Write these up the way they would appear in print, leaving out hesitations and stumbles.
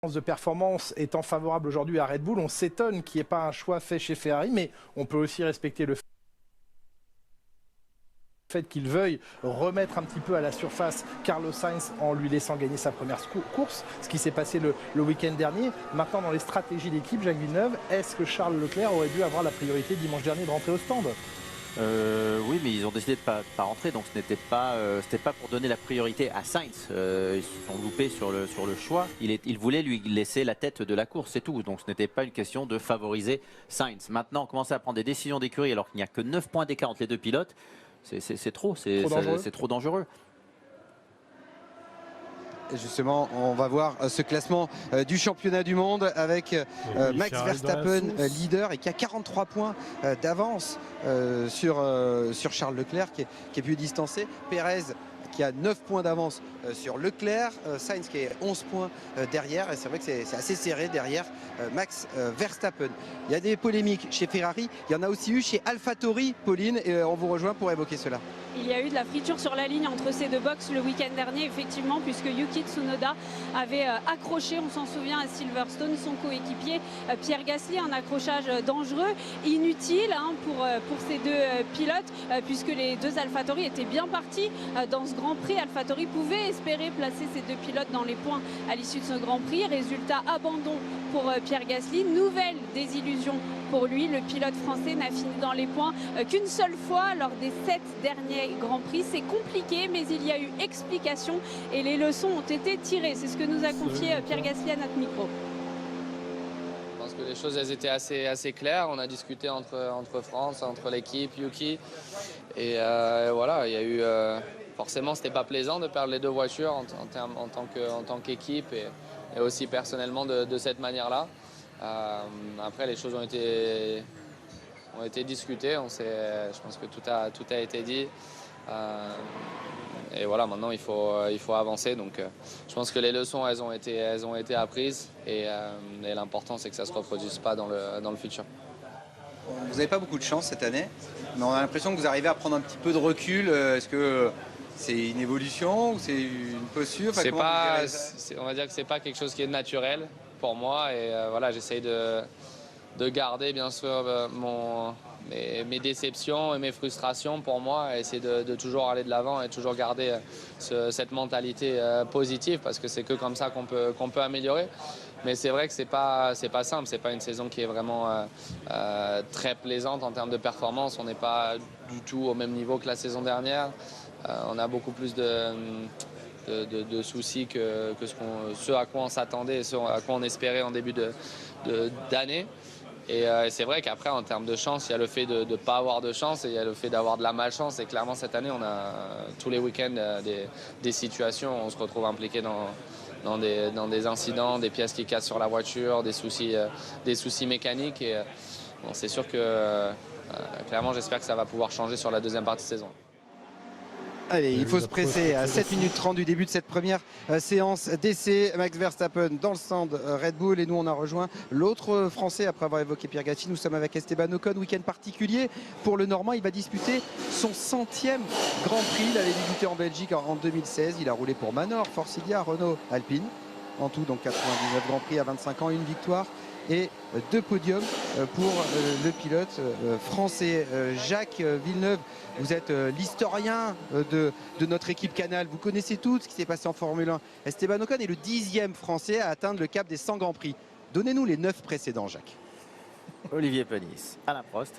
de performance étant favorable aujourd'hui à Red Bull, on s'étonne qu'il n'y ait pas un choix fait chez Ferrari, mais on peut aussi respecter le fait qu'il veuille remettre un petit peu à la surface Carlos Sainz en lui laissant gagner sa première course, ce qui s'est passé le week-end dernier. Maintenant, dans les stratégies d'équipe, Jacques Villeneuve, est-ce que Charles Leclerc aurait dû avoir la priorité dimanche dernier de rentrer au stand ? Oui, mais ils ont décidé de pas rentrer, donc ce n'était pas pour donner la priorité à Sainz. Ils se sont loupés sur le choix. Il voulait lui laisser la tête de la course, c'est tout. Donc ce n'était pas une question de favoriser Sainz. Maintenant, commencer à prendre des décisions d'écurie alors qu'il n'y a que 9 points d'écart entre les deux pilotes, c'est trop dangereux. Et justement, on va voir ce classement du championnat du monde avec Max Verstappen leader et qui a 43 points d'avance sur Charles Leclerc qui est plus distancé. Pérez qui a 9 points d'avance sur Leclerc, Sainz qui est 11 points derrière, et c'est vrai que c'est assez serré derrière Max Verstappen. Il y a des polémiques chez Ferrari, il y en a aussi eu chez AlphaTauri, Pauline, et on vous rejoint pour évoquer cela. Il y a eu de la friture sur la ligne entre ces deux boxes le week-end dernier, effectivement, puisque Yuki Tsunoda avait accroché, on s'en souvient, à Silverstone, son coéquipier Pierre Gasly, un accrochage dangereux, inutile pour ces deux pilotes, puisque les deux AlphaTauri étaient bien partis dans ce Grand Prix. AlphaTauri pouvait espérer placer ces deux pilotes dans les points à l'issue de ce Grand Prix. Résultat, abandon pour Pierre Gasly. Nouvelle désillusion pour lui. Le pilote français n'a fini dans les points qu'une seule fois lors des 7 derniers Grands Prix. C'est compliqué, mais il y a eu explication et les leçons ont été tirées. C'est ce que nous a confié Pierre Gasly à notre micro. Je pense que les choses elles étaient assez claires. On a discuté entre France, entre l'équipe, Yuki. Et voilà, il y a eu... forcément, c'était pas plaisant de perdre les deux voitures en tant qu'équipe et aussi personnellement de cette manière-là. Après, les choses ont été discutées. Je pense que tout a été dit. Et voilà, maintenant il faut avancer. Donc, je pense que les leçons elles ont été apprises et l'important c'est que ça se reproduise pas dans le futur. Vous n'avez pas beaucoup de chance cette année, mais on a l'impression que vous arrivez à prendre un petit peu de recul. Est-ce que c'est une évolution ou c'est une posture? On va dire que c'est pas quelque chose qui est naturel pour moi. Et voilà, j'essaye de garder bien sûr mes déceptions et mes frustrations pour moi, et essayer de toujours aller de l'avant et toujours garder cette mentalité positive, parce que c'est que comme ça qu'on peut améliorer. Mais c'est vrai que c'est pas simple, c'est pas une saison qui est vraiment très plaisante en termes de performance. On n'est pas du tout au même niveau que la saison dernière. On a beaucoup plus de soucis que ce à quoi on s'attendait et ce à quoi on espérait en début d'année. Et c'est vrai qu'après, en termes de chance, il y a le fait de ne pas avoir de chance et il y a le fait d'avoir de la malchance. Et clairement, cette année, on a tous les week-ends des situations où on se retrouve impliqué dans des incidents, des pièces qui cassent sur la voiture, des soucis mécaniques. Et bon, c'est sûr que clairement, j'espère que ça va pouvoir changer sur la deuxième partie de saison. Allez, il faut se presser à 7 minutes 30 du début de cette première séance d'essai. Max Verstappen dans le stand Red Bull, et nous on a rejoint l'autre Français après avoir évoqué Pierre Gasly. Nous sommes avec Esteban Ocon. Week-end particulier pour le Normand. Il va disputer son 100e Grand Prix. Il avait débuté en Belgique en 2016. Il a roulé pour Manor, Forcidia, Renault, Alpine. En tout donc 99 Grands Prix à 25 ans, une victoire et 2 podiums pour le pilote français. Jacques Villeneuve, vous êtes l'historien de notre équipe Canal. Vous connaissez tout ce qui s'est passé en Formule 1. Esteban Ocon est le 10e français à atteindre le cap des 100 Grands Prix. Donnez-nous les 9 précédents, Jacques. Olivier Panis, Alain Prost.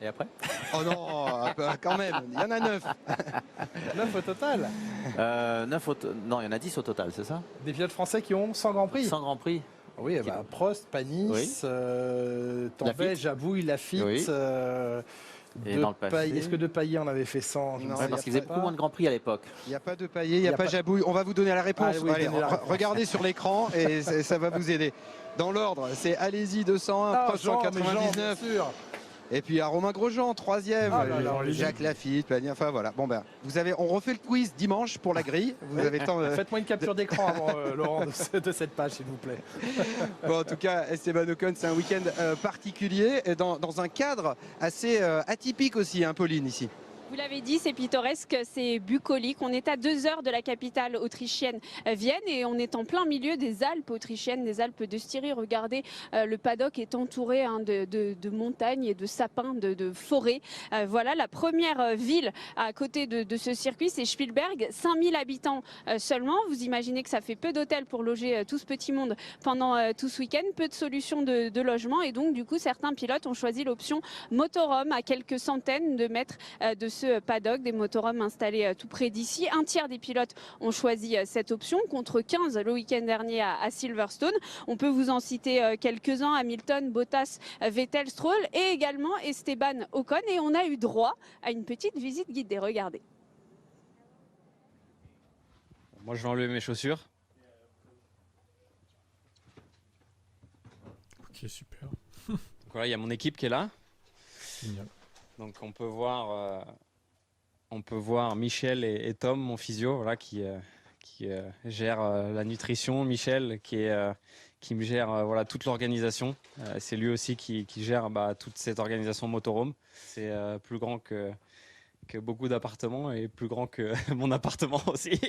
Et après? Oh non, quand même, il y en a 9. 9 au total. Non, il y en a 10 au total, c'est ça? Des pilotes français qui ont 100 Grands Prix. 100 Grands Prix. Oui, bah, Prost, Panis, Oui. Tambay, Jabouille, Lafitte. Oui. Et dans le passé. Est-ce que De Paillet en avait fait 100? Non, Ouais, parce qu'il faisait beaucoup moins de Grands Prix à l'époque. Il n'y a pas de Paillet, il n'y a pas Jabouille. On va vous donner la réponse. Ah, oui, allez, donnez la réponse. Regardez sur l'écran et ça va vous aider. Dans l'ordre, c'est Allez-y 201, Prost 199. Et puis à Romain Grosjean, 3e, Jacques Lafitte, enfin voilà. Bon ben, on refait le quiz dimanche pour la grille. Vous avez le temps. Faites-moi une capture d'écran avant, Laurent, de cette page, s'il vous plaît. Bon, en tout cas, Esteban Ocon, c'est un week-end particulier, dans un cadre assez atypique aussi, hein, Pauline, ici. Vous l'avez dit, c'est pittoresque, c'est bucolique. On est à 2 heures de la capitale autrichienne, Vienne, et on est en plein milieu des Alpes autrichiennes, des Alpes de Styrie. Regardez, le paddock est entouré de montagnes et de sapins, de forêts. Voilà, la première ville à côté de ce circuit, c'est Spielberg, 5000 habitants seulement. Vous imaginez que ça fait peu d'hôtels pour loger tout ce petit monde pendant tout ce week-end, peu de solutions de logement, et donc du coup certains pilotes ont choisi l'option motorhome à quelques centaines de mètres de ce paddock, des motorhomes installés tout près d'ici. Un tiers des pilotes ont choisi cette option contre 15 le week-end dernier à Silverstone. On peut vous en citer quelques-uns: Hamilton, Bottas, Vettel, Stroll et également Esteban Ocon. Et on a eu droit à une petite visite guidée. Regardez. Moi, je vais enlever mes chaussures. Ok, super. Donc voilà, il y a mon équipe qui est là. Génial. Donc on peut voir Michel et Tom, mon physio, voilà, qui gère la nutrition. Michel qui me gère voilà, toute l'organisation. C'est lui aussi qui gère toute cette organisation motorhome. C'est plus grand que beaucoup d'appartements et plus grand que mon appartement aussi.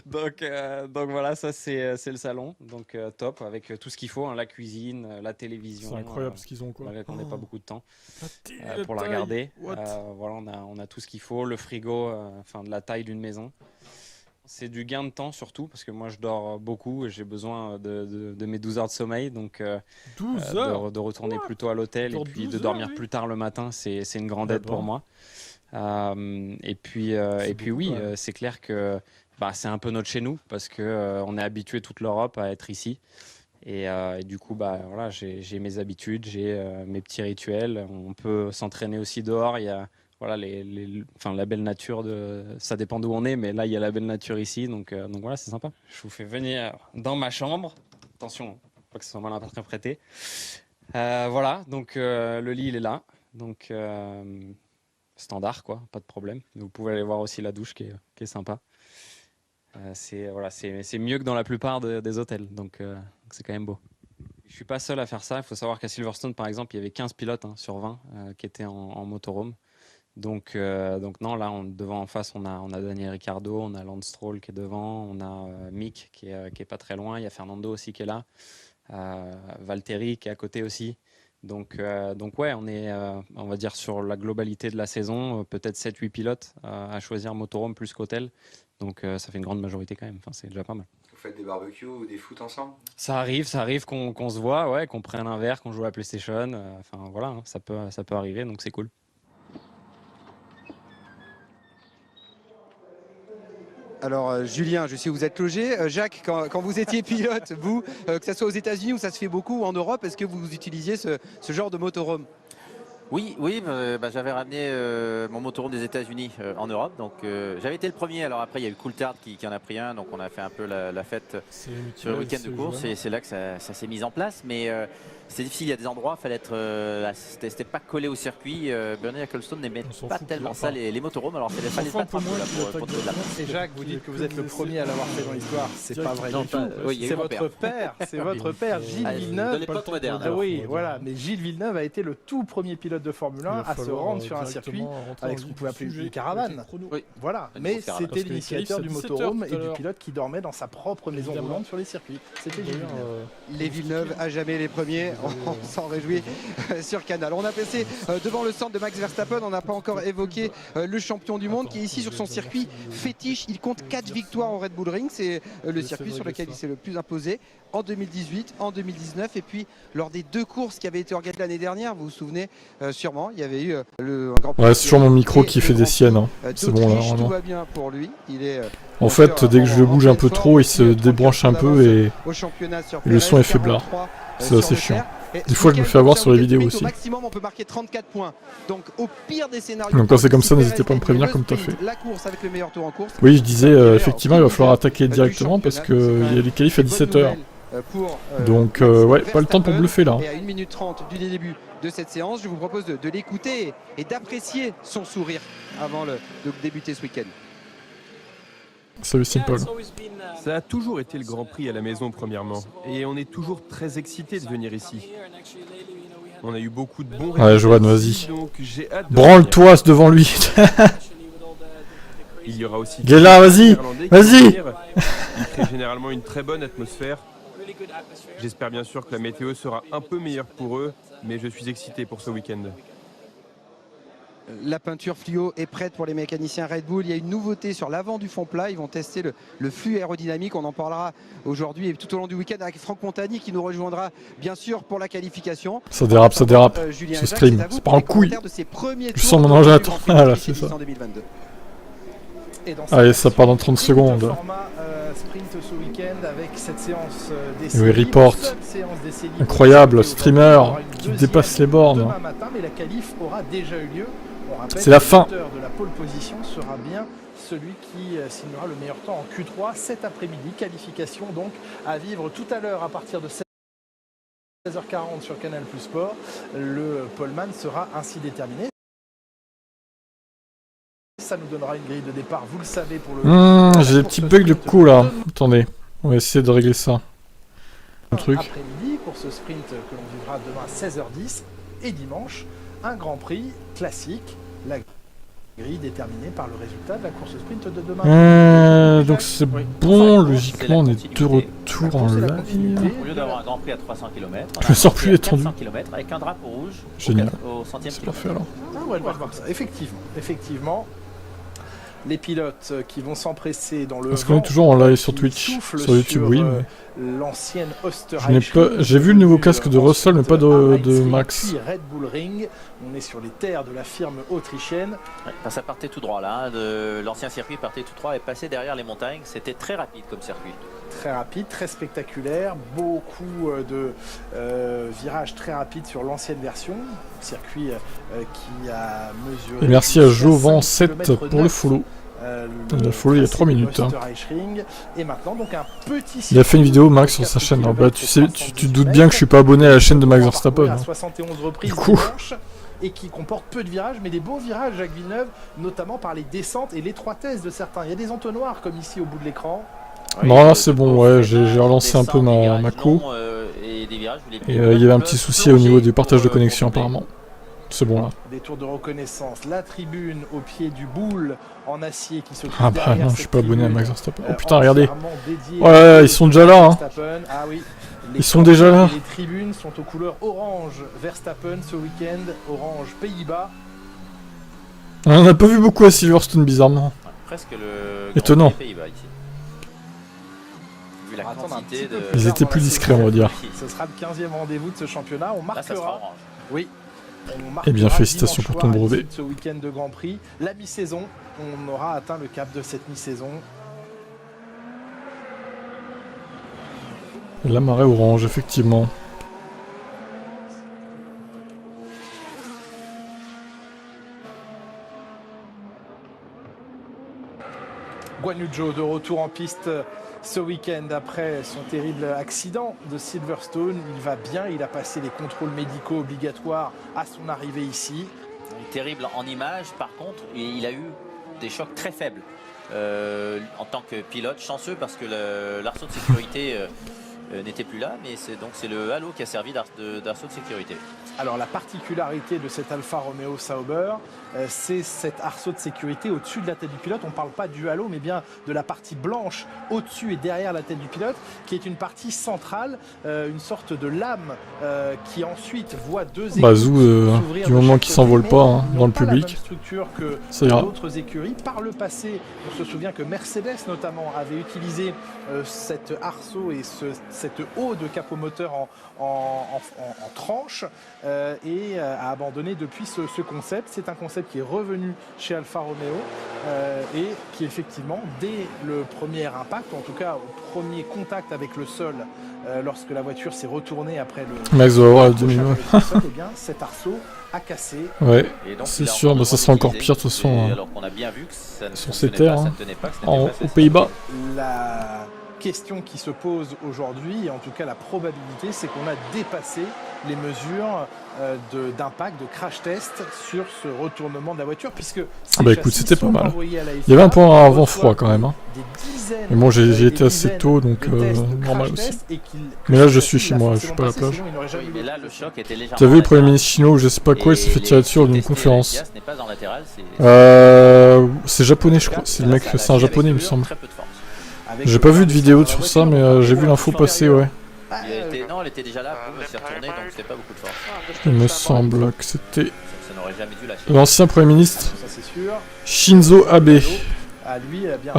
Donc voilà, ça c'est le salon. Donc top, avec tout ce qu'il faut, hein, la cuisine, la télévision. C'est incroyable ce qu'ils ont, quoi. Malgré qu'on n'ait pas beaucoup de temps La pour la taille. regarder. What Voilà, on a tout ce qu'il faut, le frigo, de la taille d'une maison. C'est du gain de temps surtout, parce que moi je dors beaucoup et j'ai besoin de mes 12 heures de sommeil. Donc 12 heures de retourner plus tôt à l'hôtel et puis de dormir plus tard le matin, c'est une grande aide pour moi. Et puis oui, c'est clair que c'est un peu notre chez nous, parce que on est habitué toute l'Europe à être ici. Et du coup, voilà, j'ai mes habitudes, j'ai mes petits rituels. On peut s'entraîner aussi dehors. Il y a voilà, la belle nature, ça dépend d'où on est, mais là, il y a la belle nature ici. Donc voilà, c'est sympa. Je vous fais venir dans ma chambre. Attention, pas que ce soit mal interprété. Voilà, donc le lit, il est là. Donc standard, quoi, pas de problème. Vous pouvez aller voir aussi la douche qui est sympa. C'est mieux que dans la plupart des hôtels, donc c'est quand même beau. Je suis pas seul à faire ça. Il faut savoir qu'à Silverstone, par exemple, il y avait 15 pilotes sur 20 qui étaient en motorhome. Donc non, là, devant en face, on a Daniel Ricciardo, on a Lance Stroll qui est devant, on a Mick qui est pas très loin, il y a Fernando aussi qui est là, Valtteri qui est à côté aussi. Donc ouais, on est, on va dire, sur la globalité de la saison, peut-être 7-8 pilotes à choisir motorhome plus qu'hôtel. Donc ça fait une grande majorité quand même, enfin, c'est déjà pas mal. Vous faites des barbecues ou des foot ensemble? Ça arrive qu'on se voit, ouais, qu'on prenne un verre, qu'on joue à la PlayStation. Enfin voilà, hein, ça peut arriver, donc c'est cool. Alors Julien, je sais où vous êtes logé. Jacques, quand vous étiez pilote, vous, que ce soit aux États-Unis où ça se fait beaucoup ou en Europe, est-ce que vous utilisiez ce genre de motorhome? Oui, j'avais ramené mon motorhome des États-Unis en Europe, donc j'avais été le premier. Alors après, il y a eu Coulthard qui en a pris un, donc on a fait un peu la fête sur le week-end de course, et c'est là que ça s'est mis en place. Mais c'est difficile, il y a des endroits, fallait être, c'était pas collé au circuit. Bernie Ecclestone n'aimait pas tellement ça, les motorhomes, alors il fallait pas trop pour de la Et Jacques, vous dites que vous êtes le premier à l'avoir fait dans l'histoire, c'est pas vrai du tout. Oui, C'est votre père, Gilles Villeneuve. De l'époque moderne. Oui, voilà, mais Gilles Villeneuve a été le tout premier pilote de Formule 1 à se rendre sur un circuit avec ce qu'on pouvait appeler une caravane. Oui. Voilà, mais c'était l'initiateur du motorhome et du pilote qui dormait dans sa propre maison roulante sur les circuits. C'était Gilles Villeneuve. Les Villeneuve, à jamais les premiers, on s'en réjouit sur Canal. On a passé devant le centre de Max Verstappen, on n'a pas encore évoqué le champion du monde qui est ici sur son circuit fétiche. Il compte 4 victoires au Red Bull Ring, c'est le circuit sur lequel il s'est le plus imposé en 2018, en 2019 et puis lors des 2 courses qui avaient été organisées l'année dernière, vous vous souvenez sûrement, il y avait eu un Grand Prix. Ouais, c'est sur mon micro qui fait des siennes, hein. C'est bon là, tout vraiment. va bien pour lui. Il est En fait, dès que je le bouge un peu trop, il se débranche un peu et le son est faiblard. C'est assez chiant. Des fois, je me fais avoir sur les vidéos aussi. Au maximum, on peut marquer 34 points. Donc, au pire des scénarios. Donc, quand c'est comme ça, n'hésitez pas à me prévenir comme tu as fait. La course avec le meilleur tour en course. Oui, je disais, effectivement, il va falloir attaquer directement parce qu'il y a les qualifs à 17h. Donc, ouais, pas le temps pour bluffer là. Et à 1 minute 30 du début de cette séance, je vous propose de l'écouter et d'apprécier son sourire avant de débuter ce week-end. Salut Simple. Ça a toujours été le Grand Prix à la maison premièrement, et on est toujours très excités de venir ici. On a eu beaucoup de bons résultats, Ouais, Johan, vas-y. donc j'ai hâte de Branle-toi devant lui. Il y aura aussi Guéla, vas-y, vas-y. Il crée généralement une très bonne atmosphère. J'espère bien sûr que la météo sera un peu meilleure pour eux, mais je suis excité pour ce week-end. La peinture fluo est prête pour les mécaniciens Red Bull. Il y a une nouveauté sur l'avant du fond plat. Ils vont tester le flux aérodynamique. On en parlera aujourd'hui et tout au long du week-end avec Franck Montagny qui nous rejoindra bien sûr pour la qualification. Ça dérape, ce stream. C'est pas en couille. Je sens mon engin à tourner. Ah là, c'est ça. Allez, ça part dans 30 secondes. Format sprint ce week-end avec cette séance d'essai. Oui, report. Incroyable, streamer qui dépasse les bornes. Demain matin, mais la qualif aura déjà eu lieu. C'est la fin. Le de la pole position sera bien celui qui signera le meilleur temps en Q3 cet après-midi. Qualification donc à vivre tout à l'heure à partir de 16h40 sur Canal+ Sport. Le poleman sera ainsi déterminé. Ça nous donnera une grille de départ, vous le savez, pour le... j'ai des petits bugs de coup là. Attendez, on va essayer de régler ça. Un truc. Après-midi pour ce sprint que l'on vivra demain à 16h10 et dimanche, un Grand Prix classique, la grille déterminée par le résultat de la course sprint de demain. Donc c'est bon, logiquement on est de retour en live. Au lieu d'avoir un Grand Prix à 300 km, je me sors plus étendu. 400 km avec un drapeau rouge génial. Au centième c'est kilomètre. parfait alors. Ah ouais, on va voir ça. Effectivement. Les pilotes qui vont s'empresser dans le Parce qu'on est toujours en live sur Twitch, sur YouTube, oui. L'ancienne J'ai vu le nouveau casque de Russell, mais pas de Max. Red Bull Ring, on est sur les terres de la firme autrichienne. Ouais, enfin, ça partait tout droit là, de l'ancien circuit partait tout droit et passait derrière les montagnes. C'était très rapide comme circuit. Très rapide, très spectaculaire, beaucoup de virages très rapides sur l'ancienne version, circuit qui a mesuré... Et merci à Jovan7 pour le follow. Il a follow il y a 3 minutes. Hein. Et maintenant, donc, un petit il a fait une vidéo Max sur sa chaîne. Alors, bah, tu te doutes bien que je suis pas abonné à la chaîne de Max Verstappen. À 71 reprises du coup. Et qui comporte peu de virages, mais des beaux virages, Jacques Villeneuve, notamment par les descentes et l'étroitesse de certains. Il y a des entonnoirs comme ici au bout de l'écran. Non, là c'est bon, ouais, j'ai relancé un peu ma co. Et il y avait un petit souci au niveau du partage de connexion apparemment. C'est bon là. Des tours de reconnaissance, la tribune au pied du boule en acier qui se trouve ah bah non, je suis pas abonné à Max Verstappen. Oh putain, regardez. Ouais, ils sont déjà là. Hein. Ah oui. Ils sont déjà là. Les tribunes sont aux couleurs orange Verstappen ce week-end, orange Pays-Bas. On n'a pas vu beaucoup à Silverstone bizarrement. Presque le étonnant. Pays-Bas ici. Vu la quantité de... Ils étaient plus discrets, on va dire. Ce sera le 15e rendez-vous de ce championnat. On marquera. Oui. Eh bien, félicitations pour ton brevet. Ce week-end de Grand Prix, la mi-saison, on aura atteint le cap de cette mi-saison. La marée orange, effectivement. Guan Yu Zhou de retour en piste ce week-end après son terrible accident de Silverstone. Il va bien, il a passé les contrôles médicaux obligatoires à son arrivée ici. Terrible en image, par contre, il a eu des chocs très faibles en tant que pilote. Chanceux parce que l'arceau de sécurité n'était plus là, mais c'est le halo qui a servi d'arceau de sécurité. Alors la particularité de cet Alfa Romeo Sauber, c'est cet arceau de sécurité au-dessus de la tête du pilote. On ne parle pas du halo, mais bien de la partie blanche au-dessus et derrière la tête du pilote, qui est une partie centrale, une sorte de lame qui ensuite voit deux écuries du moment qu'il s'envole pas hein, dans le public. La même structure que d'autres écuries. Par le passé, on se souvient que Mercedes notamment avait utilisé cet arceau et cette haut de capot moteur en tranche et a abandonné depuis ce concept. C'est un concept qui est revenu chez Alfa Romeo et qui effectivement, dès le premier impact, en tout cas au premier contact avec le sol, lorsque la voiture s'est retournée après le... Max va avoir le demi-mot. Eh bien, cet arceau a cassé. Ouais, c'est sûr, mais ça sera encore pire de toute façon. Alors qu'on a bien vu que ça ne sur ces terres, aux Pays-Bas. question qui se pose aujourd'hui, et en tout cas la probabilité, c'est qu'on a dépassé les mesures d'impact, de crash test sur ce retournement de la voiture, puisque bah écoute, c'était pas mal. Il y avait un peu un vent froid quand même. Hein. Mais bon, j'ai été assez tôt, donc normal aussi. Mais là, je suis chez moi, je suis pas à la plage. Mais là, le choc était légèrement. T'as vu le premier ministre chinois ou je sais pas quoi, il s'est fait tirer dessus d'une conférence. C'est japonais, je crois. C'est le mec, c'est un japonais, il me semble. J'ai pas vu de vidéo sur ça, mais j'ai vu l'info passer, ouais. Non, elle était déjà là, elle s'est retournée, donc c'était pas beaucoup de force. Il me semble que c'était Ça n'aurait jamais dû lâcher. l'ancien Premier ministre Shinzo Abe. Ah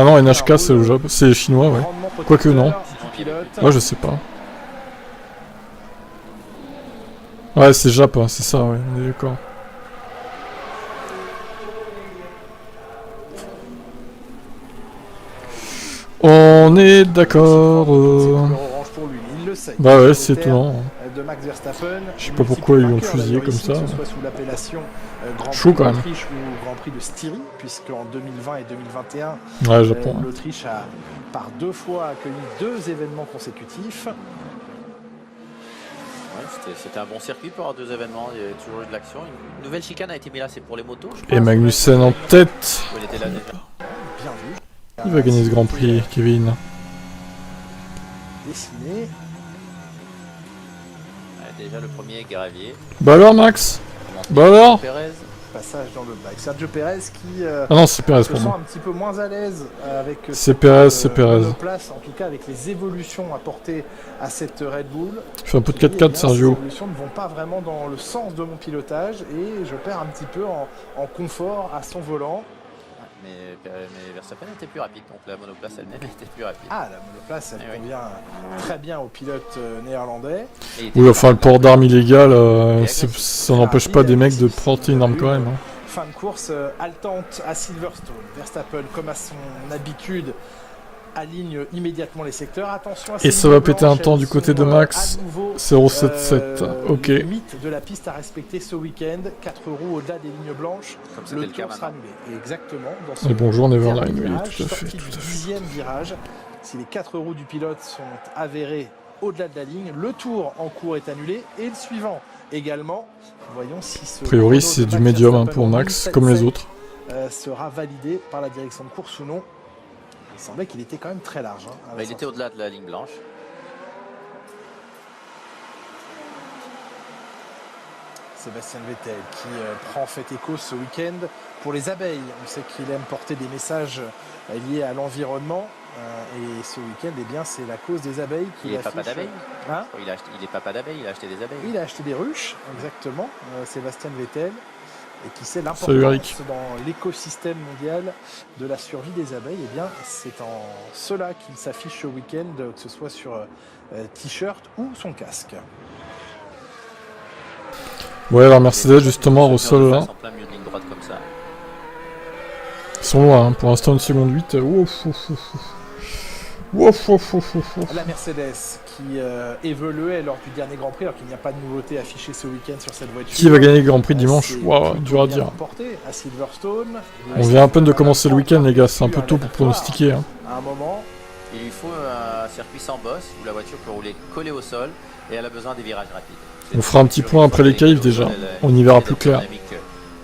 non, NHK c'est chinois, ouais. Quoique non. Ouais, je sais pas. Ouais, c'est Jap, hein, c'est ça, ouais, on est d'accord. On est d'accord. Bah ouais, c'est étonnant. Je sais pas pourquoi ils l'ont fusillé comme ça. Chaud quand même. Ou Grand Prix de Styrie, puisqu'en 2020 et 2021, ouais, Japon, l'Autriche a par 2 fois accueilli 2 événements consécutifs. Ouais, c'était un bon circuit pour avoir 2 événements, il y avait toujours eu de l'action. Une nouvelle chicane a été mise là, c'est pour les motos. Et Magnussen en tête. Il était là déjà. Bien vu. Il va gagner ce Grand Prix, Kevin. Dessiné. Déjà le premier gravier. Bah alors Max. Bah alors. Passage dans le bac. Sergio Perez qui ah non, c'est Perez pour moi. un petit peu moins à l'aise avec c'est Perez, c'est Perez. Place, en tout cas avec les évolutions apportées à cette Red Bull. Il fait un peu de 4x4 Sergio. Les évolutions ne vont pas vraiment dans le sens de mon pilotage et je perds un petit peu en confort à son volant. Mais Verstappen était plus rapide, donc la monoplace elle-même était plus rapide. Ah, la monoplace, elle convient très bien au pilote néerlandais. Oui, enfin, le port d'armes illégal, ça n'empêche pas des mecs de porter une arme quand même. Hein. Fin de course haletante à Silverstone. Verstappen, comme à son habitude, aligne immédiatement les secteurs. Attention à et ça va péter un temps du côté de Max. 0,77. Ok. Limite de la piste à respecter ce week-end. 4 roues au-delà des lignes blanches. Comme le tour sera annulé. Et exactement. Dans ce et bonjour Neverline, oui, virage, tout à fait. Du 10e virage. Si les 4 roues du pilote sont avérées au-delà de la ligne, le tour en cours est annulé et le suivant également. Voyons si ce. A priori, c'est du médium hein, pour Max, comme les autres. Sera validé par la direction de course ou non. Il semblait qu'il était quand même très large. Hein, il était au-delà de la ligne blanche. Sébastien Vettel qui prend fait écho ce week-end pour les abeilles. On sait qu'il aime porter des messages liés à l'environnement. Et ce week-end, eh bien, c'est la cause des abeilles qui Il est papa d'abeilles hein il est papa d'abeilles, il a acheté des abeilles. Il a acheté des ruches, exactement, Sébastien Vettel. Et qui sait l'importance dans l'écosystème mondial de la survie des abeilles. Et bien, c'est en cela qu'il s'affiche ce week-end, que ce soit sur t-shirt ou son casque. Ouais, alors Mercedes justement au sol là. Ils sont loin, hein. Pour l'instant une seconde 8. La Mercedes qui évoluait lors du dernier Grand Prix, alors qu'il n'y a pas de nouveauté affichée ce week-end sur cette voiture. Qui va gagner le Grand Prix dimanche? Waouh, dur à dire. À Silverstone. On vient à peine de commencer le week-end, les gars, c'est un peu tôt pour pronostiquer. Hein. À un moment. Il lui faut un circuit sans bosse où la voiture peut rouler collée au sol et elle a besoin des virages rapides. On fera un petit point après les qualifs déjà, on y verra plus clair.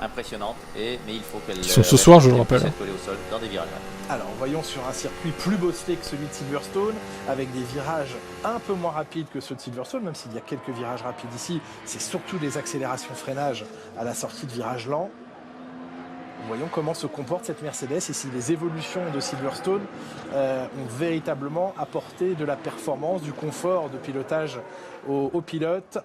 Impressionnante, mais il faut qu'elle. Qui sont ce soir, je le rappelle. Collée au sol dans des virages rapides. Alors voyons sur un circuit plus bosselé que celui de Silverstone, avec des virages un peu moins rapides que ceux de Silverstone, même s'il y a quelques virages rapides ici, c'est surtout des accélérations freinage à la sortie de virages lents. Voyons comment se comporte cette Mercedes et si les évolutions de Silverstone ont véritablement apporté de la performance, du confort de pilotage aux pilotes.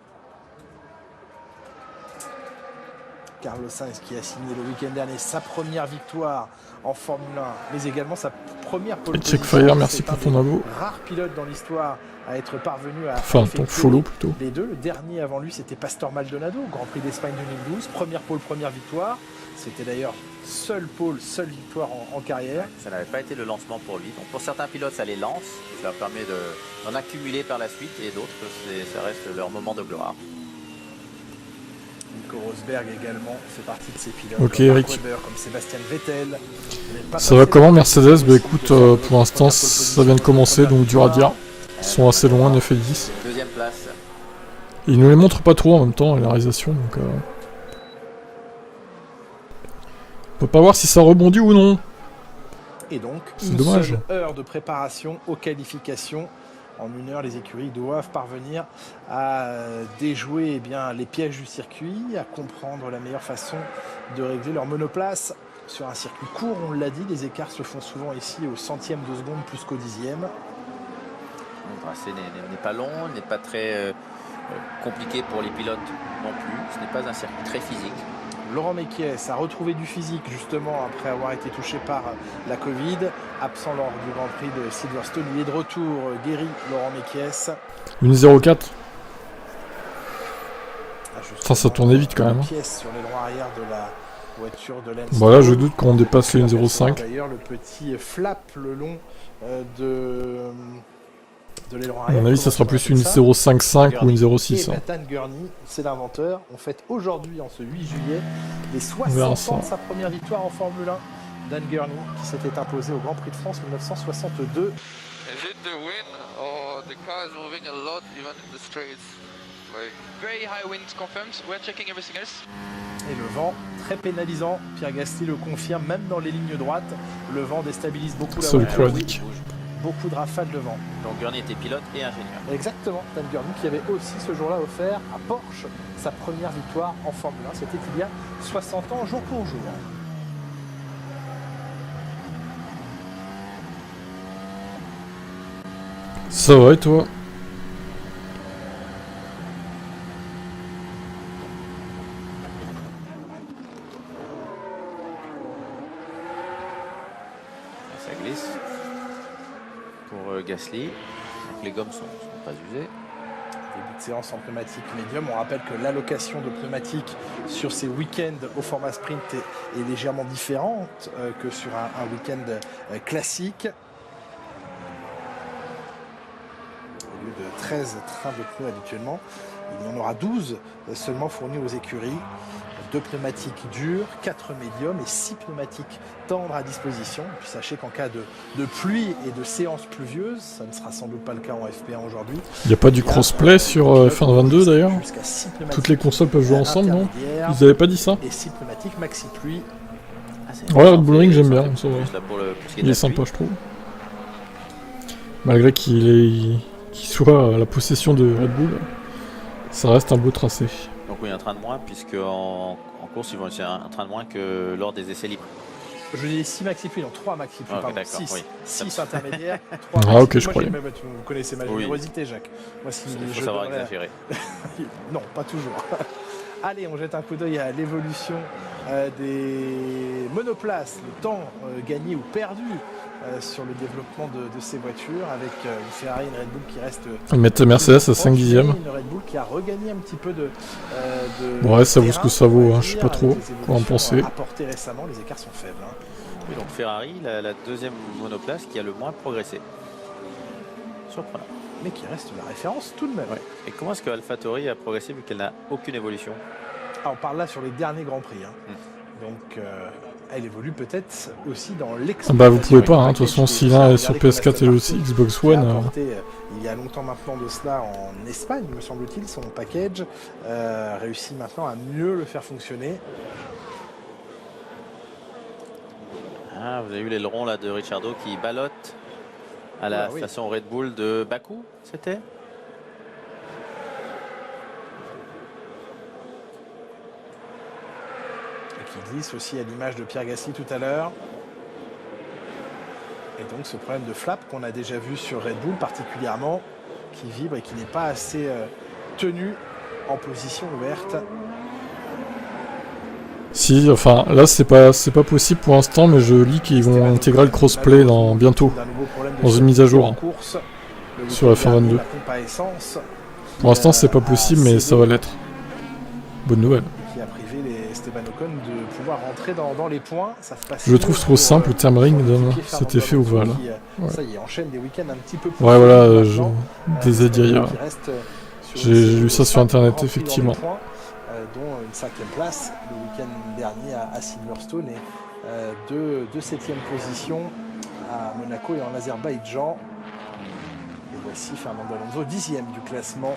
Carlos Sainz qui a signé le week-end dernier sa première victoire en Formule 1, mais également sa première pole position. Checkfire, merci pour ton abo. Rare pilote dans l'histoire à être parvenu à ton follow plutôt. Les deux. Le dernier avant lui, c'était Pastor Maldonado, Grand Prix d'Espagne 2012, première pole, première victoire. C'était d'ailleurs seule pole, seule victoire en carrière. Ça n'avait pas été le lancement pour lui. Donc pour certains pilotes, ça les lance, ça leur permet d'en accumuler par la suite, et d'autres, ça reste leur moment de gloire. Nico Rosberg également fait partie de ces pilotes. Ok, Eric. Weber, comme Sébastien Vettel. Ça va comment Mercedes? Bah écoute, pour l'instant ça vient de commencer, donc dur à dire. Ils sont assez loin, 9 et 10. Deuxième place. Ils nous les montrent pas trop en même temps, la réalisation, donc... On peut pas voir si ça rebondit ou non. Et donc, une seule heure de préparation aux qualifications. En 1 heure, les écuries doivent parvenir à déjouer les pièges du circuit, à comprendre la meilleure façon de régler leur monoplace. Sur un circuit court, on l'a dit, les écarts se font souvent ici au centième de seconde plus qu'au dixième. Le tracé n'est pas long, n'est pas très compliqué pour les pilotes non plus. Ce n'est pas un circuit très physique. Laurent Mekies a retrouvé du physique justement après avoir été touché par la Covid, absent lors du Grand Prix de Silverstone. Il est de retour, guéri, Laurent Mekies. 1.04. Ça tournait vite quand même. Pièce sur l'aileron arrière de la voiture de Lance. Bon là je doute qu'on dépasse les 1.05. D'ailleurs le petit flap le long de l'aileron À arrière. mon avis ça sera plus une 0.55 ou une 0.6. Dan Gurney, c'est l'inventeur. On fête aujourd'hui, en ce 8 juillet, les 60 ans de sa première victoire en Formule 1. Dan Gurney qui s'était imposé au Grand Prix de France 1962. Is it the wind or the car is moving a lot even in the straights? Like very high wind confirmed. We're checking everything else. Et le vent, très pénalisant. Pierre Gasly le confirme, même dans les lignes droites, le vent déstabilise beaucoup la voiture. Beaucoup de rafales de vent. Donc Gurney était pilote et ingénieur. Exactement, Dan Gurney qui avait aussi ce jour-là offert à Porsche sa première victoire en Formule 1. C'était il y a 60 ans, jour pour jour. Ça va et toi? Ça glisse pour Gasly. Donc les gommes sont pas usées. Début de séance en pneumatique médium. On rappelle que l'allocation de pneumatiques sur ces week-ends au format sprint est légèrement différente que sur un week-end classique. Au lieu de 13 trains de pneus habituellement, il y en aura 12 seulement fournis aux écuries. 2 pneumatiques dures, 4 médiums et 6 pneumatiques tendres à disposition. Et puis sachez qu'en cas de pluie et de séance pluvieuse, ça ne sera sans doute pas le cas en FP1 aujourd'hui. Il n'y a pas du crossplay sur F1 22 d'ailleurs? Toutes les consoles peuvent jouer ensemble, non? Ils n'avaient pas dit ça? Et 6 pneumatiques maxi pluie. Ouais, Red Bull Ring j'aime bien, ça va. Il est sympa je trouve. Malgré qu'il soit à la possession de Red Bull, ça reste un beau tracé. Donc oui, un train de moins, puisque en course, ils vont essayer un train de moins que lors des essais libres. Je dis 6 maxi pluie, non 3 maxi pluie, pardon, 6. Oui. 6 intermédiaires, 3 maxi. Ah ok, je croyais. Vous connaissez ma générosité, Jacques. Moi, si il faut savoir exagérer. Non, pas toujours. Allez, on jette un coup d'œil à l'évolution des monoplaces, le temps gagné ou perdu sur le développement de ces voitures, avec une Ferrari et une Red Bull qui reste... Ils mettent Mercedes à 5 dixièmes. Une Red Bull qui a regagné un petit peu de ouais, ça vaut ce que ça vaut, hein. Je sais pas trop quoi en penser. Apporté récemment, les écarts sont faibles. Hein. Oui, donc Ferrari, la deuxième monoplace qui a le moins progressé. Surprenant. Mais qui reste la référence tout de même. Ouais. Et comment est-ce que AlphaTauri a progressé vu qu'elle n'a aucune évolution? On parle là sur les derniers Grands Prix. Hein. Donc elle évolue peut-être aussi dans l'exploitation. Bah vous pouvez pas, hein. De toute façon si l'un est sur PS4 et aussi Xbox One... Il y a longtemps maintenant de cela en Espagne, me semble-t-il, son package réussit maintenant à mieux le faire fonctionner. Ah, vous avez eu l'aileron là de Ricciardo qui ballotte à la station Red Bull de Bakou, c'était? Qui glisse aussi à l'image de Pierre Gasly tout à l'heure. Et donc ce problème de flap qu'on a déjà vu sur Red Bull particulièrement, qui vibre et qui n'est pas assez tenu en position ouverte. Si, enfin là c'est pas possible pour l'instant, mais je lis qu'ils vont intégrer le crossplay bientôt, dans une mise à jour sur la F1 22. Pour l'instant c'est pas possible, mais ça va l'être. Bonne nouvelle. Qui a privé Esteban Ocon de pouvoir rentrer dans les points. Ça se passe je trouve trop simple le terme ring donne cet effet ovale. Ouais. Ça y est, enchaîne des week-ends un petit peu plus. Ouais voilà, des Adiria. J'ai lu ça sur internet effectivement. dont une 5e place le week-end dernier à Silverstone et 2 7e positions à Monaco et en Azerbaïdjan. Et voici Fernando Alonso, 10e du classement.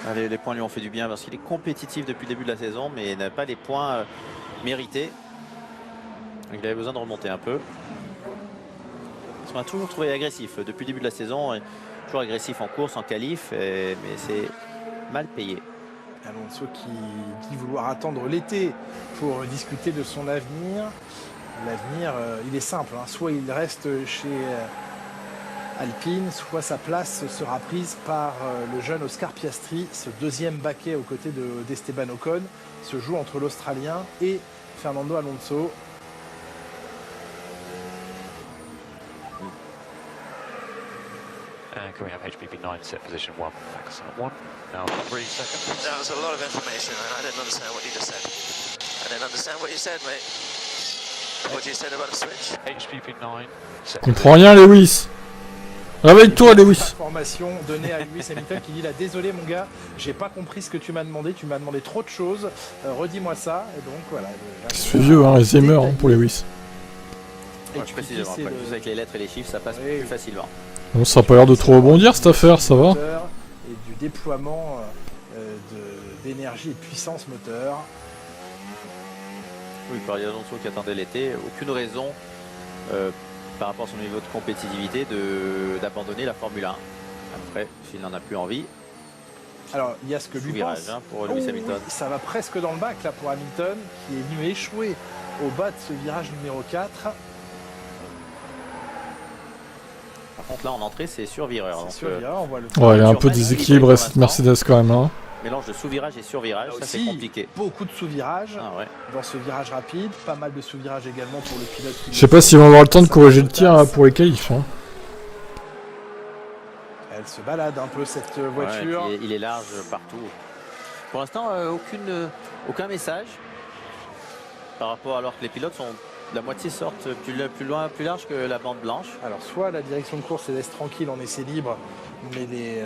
Allez, les points lui ont fait du bien parce qu'il est compétitif depuis le début de la saison, mais il n'a pas les points mérités. Il avait besoin de remonter un peu. On a toujours trouvé agressif depuis le début de la saison, toujours agressif en course, en qualif, mais c'est mal payé. Alonso qui dit vouloir attendre l'été pour discuter de son avenir. L'avenir, il est simple, hein. Soit il reste chez Alpine, soit sa place sera prise par le jeune Oscar Piastri. Ce 2e baquet aux côtés d'Esteban Ocon se joue entre l'Australien et Fernando Alonso. Can we have HPP9 set position 1? Focus on 1. Now 3 seconds. That was a lot of information and I didn't understand what you just said. I didn't understand what you said, mate. What you said about a switch? HPP9 set. Comprends rien, Lewis. Réveille-toi, Lewis. Information donnée à Lewis Hamilton qui dit là, désolé mon gars, j'ai pas compris ce que tu m'as demandé trop de choses, redis-moi ça. Et donc voilà. C'est vieux, hein, Alzheimer hein, pour Lewis. Ouais, je précise, avec les lettres et les chiffres, ça passe plus facilement. Bon, ça a pas l'air de trop rebondir cette affaire, ça va. Et du déploiement d'énergie et de puissance moteur. Oui, par Alonso qui attendait l'été, aucune raison par rapport à son niveau de compétitivité d'abandonner la Formule 1. Après, s'il n'en a plus envie. Alors, il y a ce que lui virage, pense. pour Lewis Hamilton. Oui, ça va presque dans le bac là pour Hamilton, qui est venu échouer au bas de ce virage numéro 4. Par contre, là en entrée, c'est sur-vireur. On voit le ouais, il y a un peu déséquilibré cette Mercedes quand même. Hein. Mélange de sous-virage et sur-virage, ça c'est compliqué. Beaucoup de sous-virages dans ce virage rapide, pas mal de sous-virages également pour le pilote. Je sais pas s'ils vont avoir le temps de corriger le tir pour les qualifs. Hein. Elle se balade un peu cette voiture. Ouais, il est large partout. Pour l'instant, aucun message par rapport alors que les pilotes sont. La moitié sortent plus large que la bande blanche. Alors soit la direction de course laisse tranquille en essai libre, mais les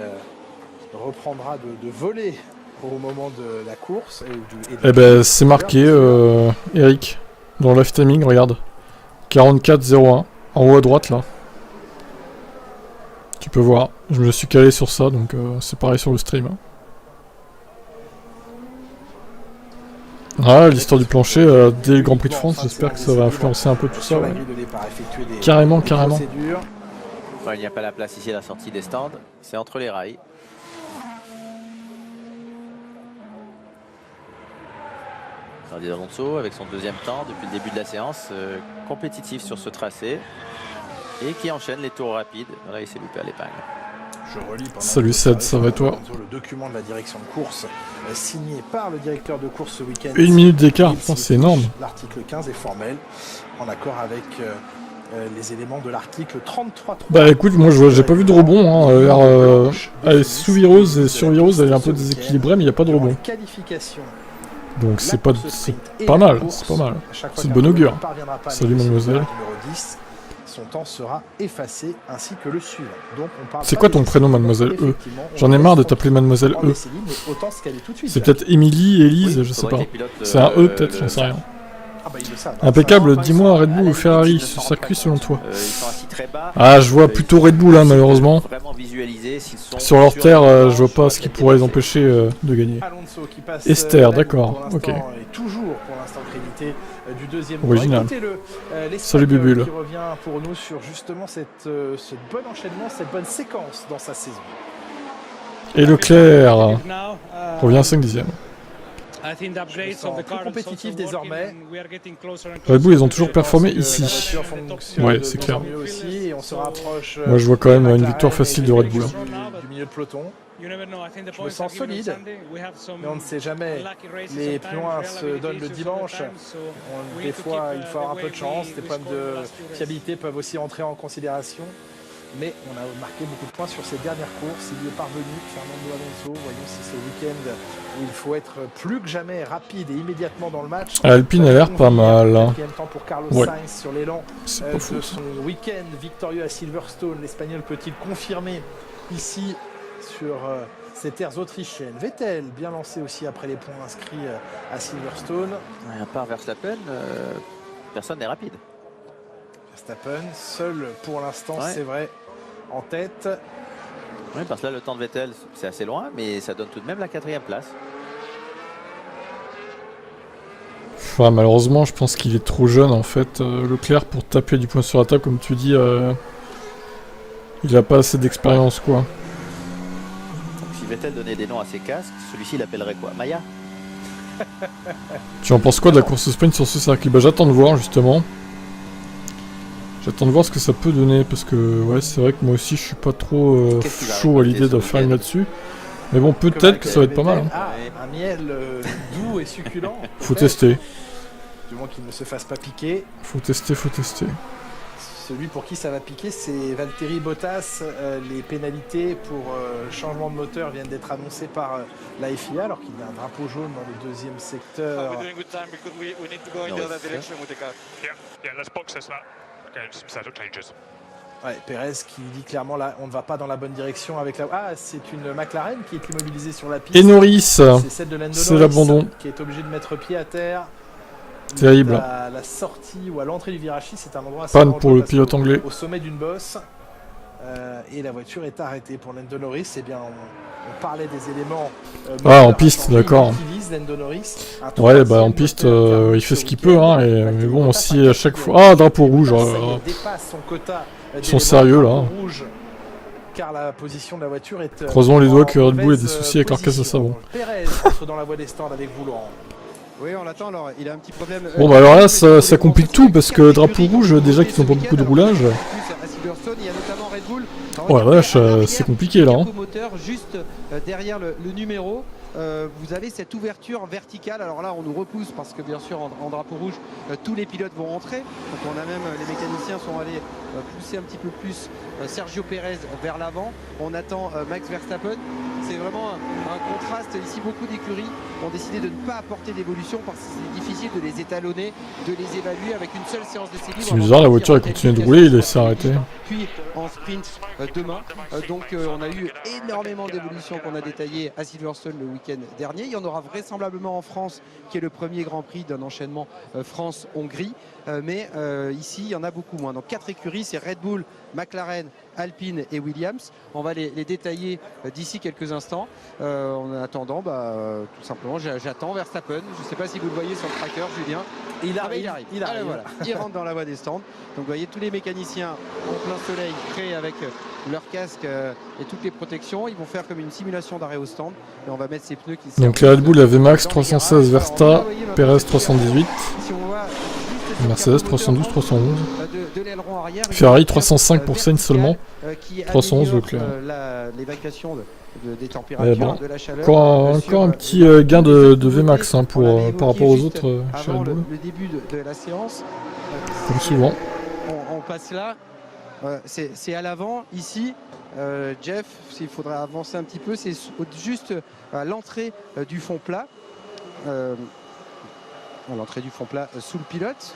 reprendra de voler au moment de la course. Eh ben c'est marqué Eric dans live timing, regarde 44-01 en haut à droite là. Tu peux voir, je me suis calé sur ça donc c'est pareil sur le stream. Hein. Ah, l'histoire du plancher dès le Grand Prix de France, j'espère que ça va influencer un peu tout ça. Ouais. Carrément. Ouais, il n'y a pas la place ici à la sortie des stands, c'est entre les rails. Fernando Alonso avec son 2e temps depuis le début de la séance, compétitif sur ce tracé et qui enchaîne les tours rapides. Là, il s'est loupé à l'épingle. Salut Ced, ça va toi? Le document de la direction de course signé par le directeur de course ce week-end. 1 minute d'écart, c'est énorme. L'article 15 est formel, en accord avec les éléments de l'article 33. Bah écoute, moi j'ai pas vu de rebond. Hein. Elle est sous-vireuse et sur-vireuse, elle est un peu déséquilibrée, mais il n'y a pas de rebond. Donc c'est pas mal, c'est pas mal. C'est de bon augure. Salut mademoiselle. Son temps sera effacé ainsi que le suivant. C'est quoi ton prénom, mademoiselle E? J'en ai marre de t'appeler mademoiselle E. C'est peut-être Émilie, Élise, je sais pas. C'est un E peut-être, j'en sais rien. Impeccable, dis-moi Red Bull ou Ferrari sur circuit selon toi? Ah, je vois plutôt Red Bull hein, malheureusement. Sur leur terre, je vois pas ce qui pourrait les empêcher de gagner. Esther, d'accord, ok. Toujours pour l'instant crédité du deuxième original. Salut Bubule. Qui revient pour nous sur justement ce bon enchaînement, cette bonne séquence dans sa saison. Et Leclerc revient à 5 dixièmes. Plus compétitif désormais. Red Bull, ils ont toujours performé ici. Ouais, c'est clair. Moi, je vois quand même une victoire facile de Red Bull. Du milieu de peloton. Je me sens solide, mais on ne sait jamais. Les plus loin se donnent le dimanche. Des fois, il faut avoir un peu de chance. Des problèmes de fiabilité peuvent aussi entrer en considération. Mais on a marqué beaucoup de points sur ces dernières courses. Il y est parvenu, Fernando Alonso. Voyons si c'est le week-end où il faut être plus que jamais rapide et immédiatement dans le match. Alpine a l'air pas mal. Hein. Temps pour Carlos Sainz sur l'élan de fou, son week-end victorieux à Silverstone. L'Espagnol peut-il confirmer ici sur ces terres autrichiennes. Vettel, bien lancé aussi après les points inscrits à Silverstone. Ouais, à part Verstappen, personne n'est rapide. Verstappen, seul pour l'instant, c'est vrai, en tête. Oui, parce que là, le temps de Vettel, c'est assez loin, mais ça donne tout de même la 4e place. Ouais, malheureusement, je pense qu'il est trop jeune, en fait, Leclerc, pour taper du poing sur la table, comme tu dis. Il n'a pas assez d'expérience, quoi. Donc, si Vettel donnait des noms à ses casques, celui-ci l'appellerait quoi? Maya? Tu en penses quoi de la course sprint sur ce circuit? Bah, j'attends de voir, justement. J'attends de voir ce que ça peut donner, parce que ouais, c'est vrai que moi aussi je suis pas trop chaud à l'idée de faire une là-dessus. Mais bon, peut-être que ça va être pas mal. Hein. Ah, un miel doux et succulent. Faut tester. Du moins qu'il ne se fasse pas piquer. Faut tester, faut tester. Celui pour qui ça va piquer, c'est Valtteri Bottas. Les pénalités pour changement de moteur viennent d'être annoncées par la FIA, alors qu'il y a un drapeau jaune dans le deuxième secteur. Ouais, Perez qui dit clairement là, on ne va pas dans la bonne direction avec la. Ah, c'est une McLaren qui est immobilisée sur la piste. Et Norris, c'est celle de Lando c'est l'abandon. Qui est obligé de mettre pied à terre. Terrible. À la sortie ou à l'entrée du virage, c'est un endroit assez panne pour le pilote anglais. Au sommet d'une bosse. Et la voiture est arrêtée pour Lando Norris. Eh bien, on parlait des éléments. En piste, d'accord. Ouais, bah en piste, il fait ce qu'il peut, hein. Mais bon, si à chaque fois. Ah, drapeau rouge. Ils sont sérieux là. Car la position de la voiture est. Croisons les doigts que Red Bull ait des soucis avec leur caisse à savon. Perez entre dans la voie des stands avec vous, Laurent. Oui, on l'attend, alors il a un petit problème. Bon, bah alors là, ça complique tout parce que drapeau rouge, déjà qu'ils n'ont pas beaucoup de roulage. À Silverstone, il y a notamment Red Bull. Ouais, vache, c'est compliqué là. Hein. Moteur juste derrière le numéro. Vous avez cette ouverture verticale. Alors là, on nous repousse parce que bien sûr, en drapeau rouge, tous les pilotes vont rentrer. Donc on a même les mécaniciens sont allés pousser un petit peu plus Sergio Pérez vers l'avant. On attend Max Verstappen. C'est vraiment un contraste. Ici, beaucoup d'écuries ont décidé de ne pas apporter d'évolution parce que c'est difficile de les étalonner, de les évaluer avec une seule séance d'essai libre. C'est bizarre, la voiture a continué de rouler, il s'est arrêté. Puis en sprint demain. Donc on a eu énormément d'évolutions qu'on a détaillées à Silverstone le week-end dernier. Il y en aura vraisemblablement en France, qui est le premier Grand Prix d'un enchaînement France-Hongrie. Mais ici, il y en a beaucoup moins. Donc 4 écuries, c'est Red Bull, McLaren, Alpine et Williams. On va les détailler d'ici quelques instants. En attendant, tout simplement, j'attends Verstappen. Je ne sais pas si vous le voyez sur le tracker, Julien. Il arrive. Voilà. Il rentre dans la voie des stands. Donc vous voyez tous les mécaniciens en plein soleil, prêts avec leur casque et toutes les protections. Ils vont faire comme une simulation d'arrêt au stand. Et on va mettre ces pneus qui donc la Red Bull, la VMAX 316 Versta, Perez 318. Si on voit Mercedes 312, 311. Ferrari 305 pour Sainz seulement. 311 Leclerc. L'évacuation des températures, de la chaleur. Encore un petit gain de VMAX hein, par rapport aux autres chez Red Bull. Le début de la séance. Comme souvent. On passe là. C'est à l'avant. Ici, Jeff, s'il faudrait avancer un petit peu, c'est juste à l'entrée du fond plat. À l'entrée du fond plat sous le pilote.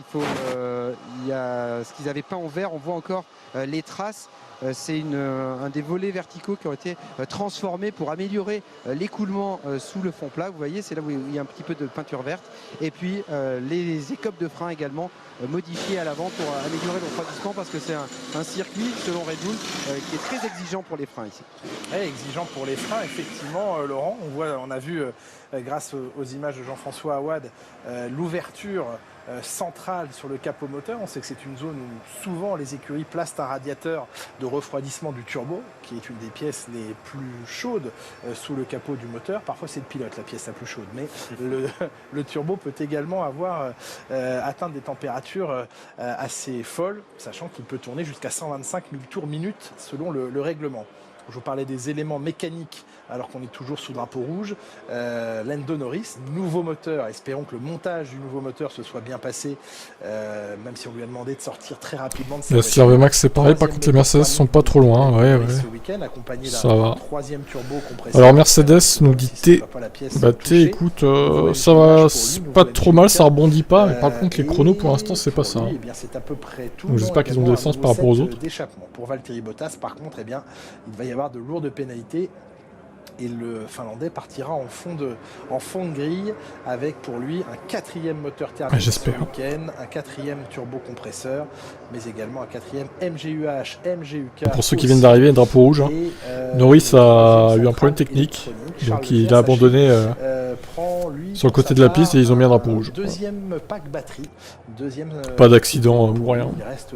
Il y a ce qu'ils avaient peint en vert, on voit encore les traces. C'est un des volets verticaux qui ont été transformés pour améliorer l'écoulement sous le fond plat. Vous voyez, c'est là où il y a un petit peu de peinture verte. Et puis les écopes de frein également modifiées à l'avant pour améliorer le refroidissement parce que c'est un circuit, selon Red Bull, qui est très exigeant pour les freins ici. Ouais, exigeant pour les freins, effectivement, Laurent. On a vu, grâce aux images de Jean-François Awad, l'ouverture centrale sur le capot moteur. On sait que c'est une zone où souvent les écuries placent un radiateur de refroidissement du turbo, qui est une des pièces les plus chaudes sous le capot du moteur. Parfois c'est le pilote la pièce la plus chaude, mais le turbo peut également avoir atteint des températures assez folles, sachant qu'il peut tourner jusqu'à 125 000 tours minute selon le règlement. Je vous parlais des éléments mécaniques alors qu'on est toujours sous drapeau rouge. Lando Norris, nouveau moteur. Espérons que le montage du nouveau moteur se soit bien passé, même si on lui a demandé de sortir très rapidement de sa voiture. La VMAX c'est pareil, par contre les Mercedes sont pas trop loin. Ouais. Ce week-end, accompagné d'un troisième turbo compresseur. Alors Mercedes nous dit écoute, ça va pas trop mal, ça rebondit pas, mais par contre les chronos pour l'instant c'est pas ça. Eh bien, c'est à peu près tout. Donc j'espère qu'ils ont des essences par rapport aux autres. D'échappement. Pour Valtteri Bottas, par contre, eh bien, il va y avoir de lourdes pénalités Et le Finlandais partira en fond de grille avec pour lui un 4e moteur thermique ce week-end, un 4e turbocompresseur, mais également un 4e MGUH, MGUK. Pour ceux qui viennent d'arriver, drapeau rouge. Hein. Norris a eu un problème technique, donc il a abandonné sur le côté de la piste et ils ont mis un drapeau rouge. Deuxième pack batterie. Pas d'accident ou rien,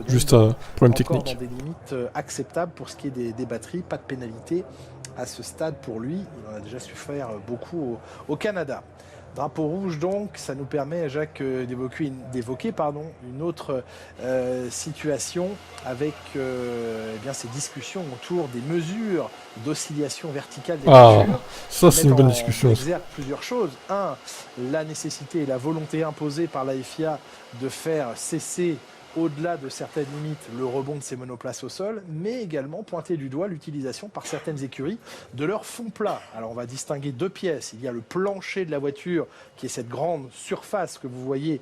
juste un problème technique. Dans des limites acceptables pour ce qui est des batteries, pas de pénalité à ce stade pour lui. Il en a déjà su faire beaucoup au Canada. Drapeau rouge donc, ça nous permet, Jacques, d'évoquer une autre situation avec ces discussions autour des mesures d'oscillation verticale des voitures. Ça c'est une bonne discussion. On exerce plusieurs choses. Un, la nécessité et la volonté imposée par la FIA de faire cesser au-delà de certaines limites, le rebond de ces monoplaces au sol, mais également pointer du doigt l'utilisation par certaines écuries de leur fond plat. Alors on va distinguer deux pièces. Il y a le plancher de la voiture, qui est cette grande surface que vous voyez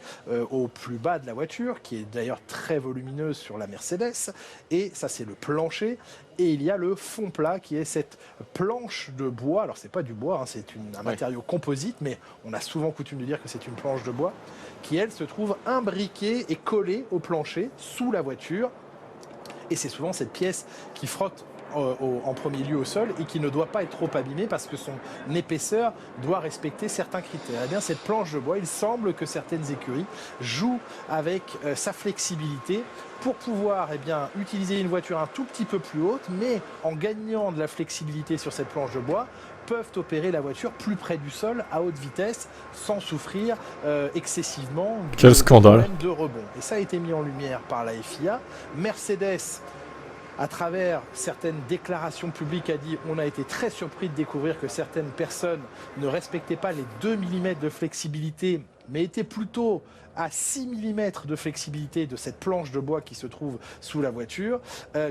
au plus bas de la voiture, qui est d'ailleurs très volumineuse sur la Mercedes, et ça c'est le plancher. Et il y a le fond plat qui est cette planche de bois. Alors c'est pas du bois, hein, c'est un matériau composite, mais on a souvent coutume de dire que c'est une planche de bois qui, elle, se trouve imbriquée et collée au plancher sous la voiture. Et c'est souvent cette pièce qui frotte en premier lieu au sol et qui ne doit pas être trop abîmée parce que son épaisseur doit respecter certains critères. Et bien cette planche de bois, il semble que certaines écuries jouent avec sa flexibilité pour pouvoir utiliser une voiture un tout petit peu plus haute, mais en gagnant de la flexibilité sur cette planche de bois, peuvent opérer la voiture plus près du sol à haute vitesse sans souffrir excessivement de rebond. Et ça a été mis en lumière par la FIA. Mercedes, à travers certaines déclarations publiques, a dit « On a été très surpris de découvrir que certaines personnes ne respectaient pas les 2 mm de flexibilité, mais étaient plutôt à 6 mm de flexibilité de cette planche de bois qui se trouve sous la voiture.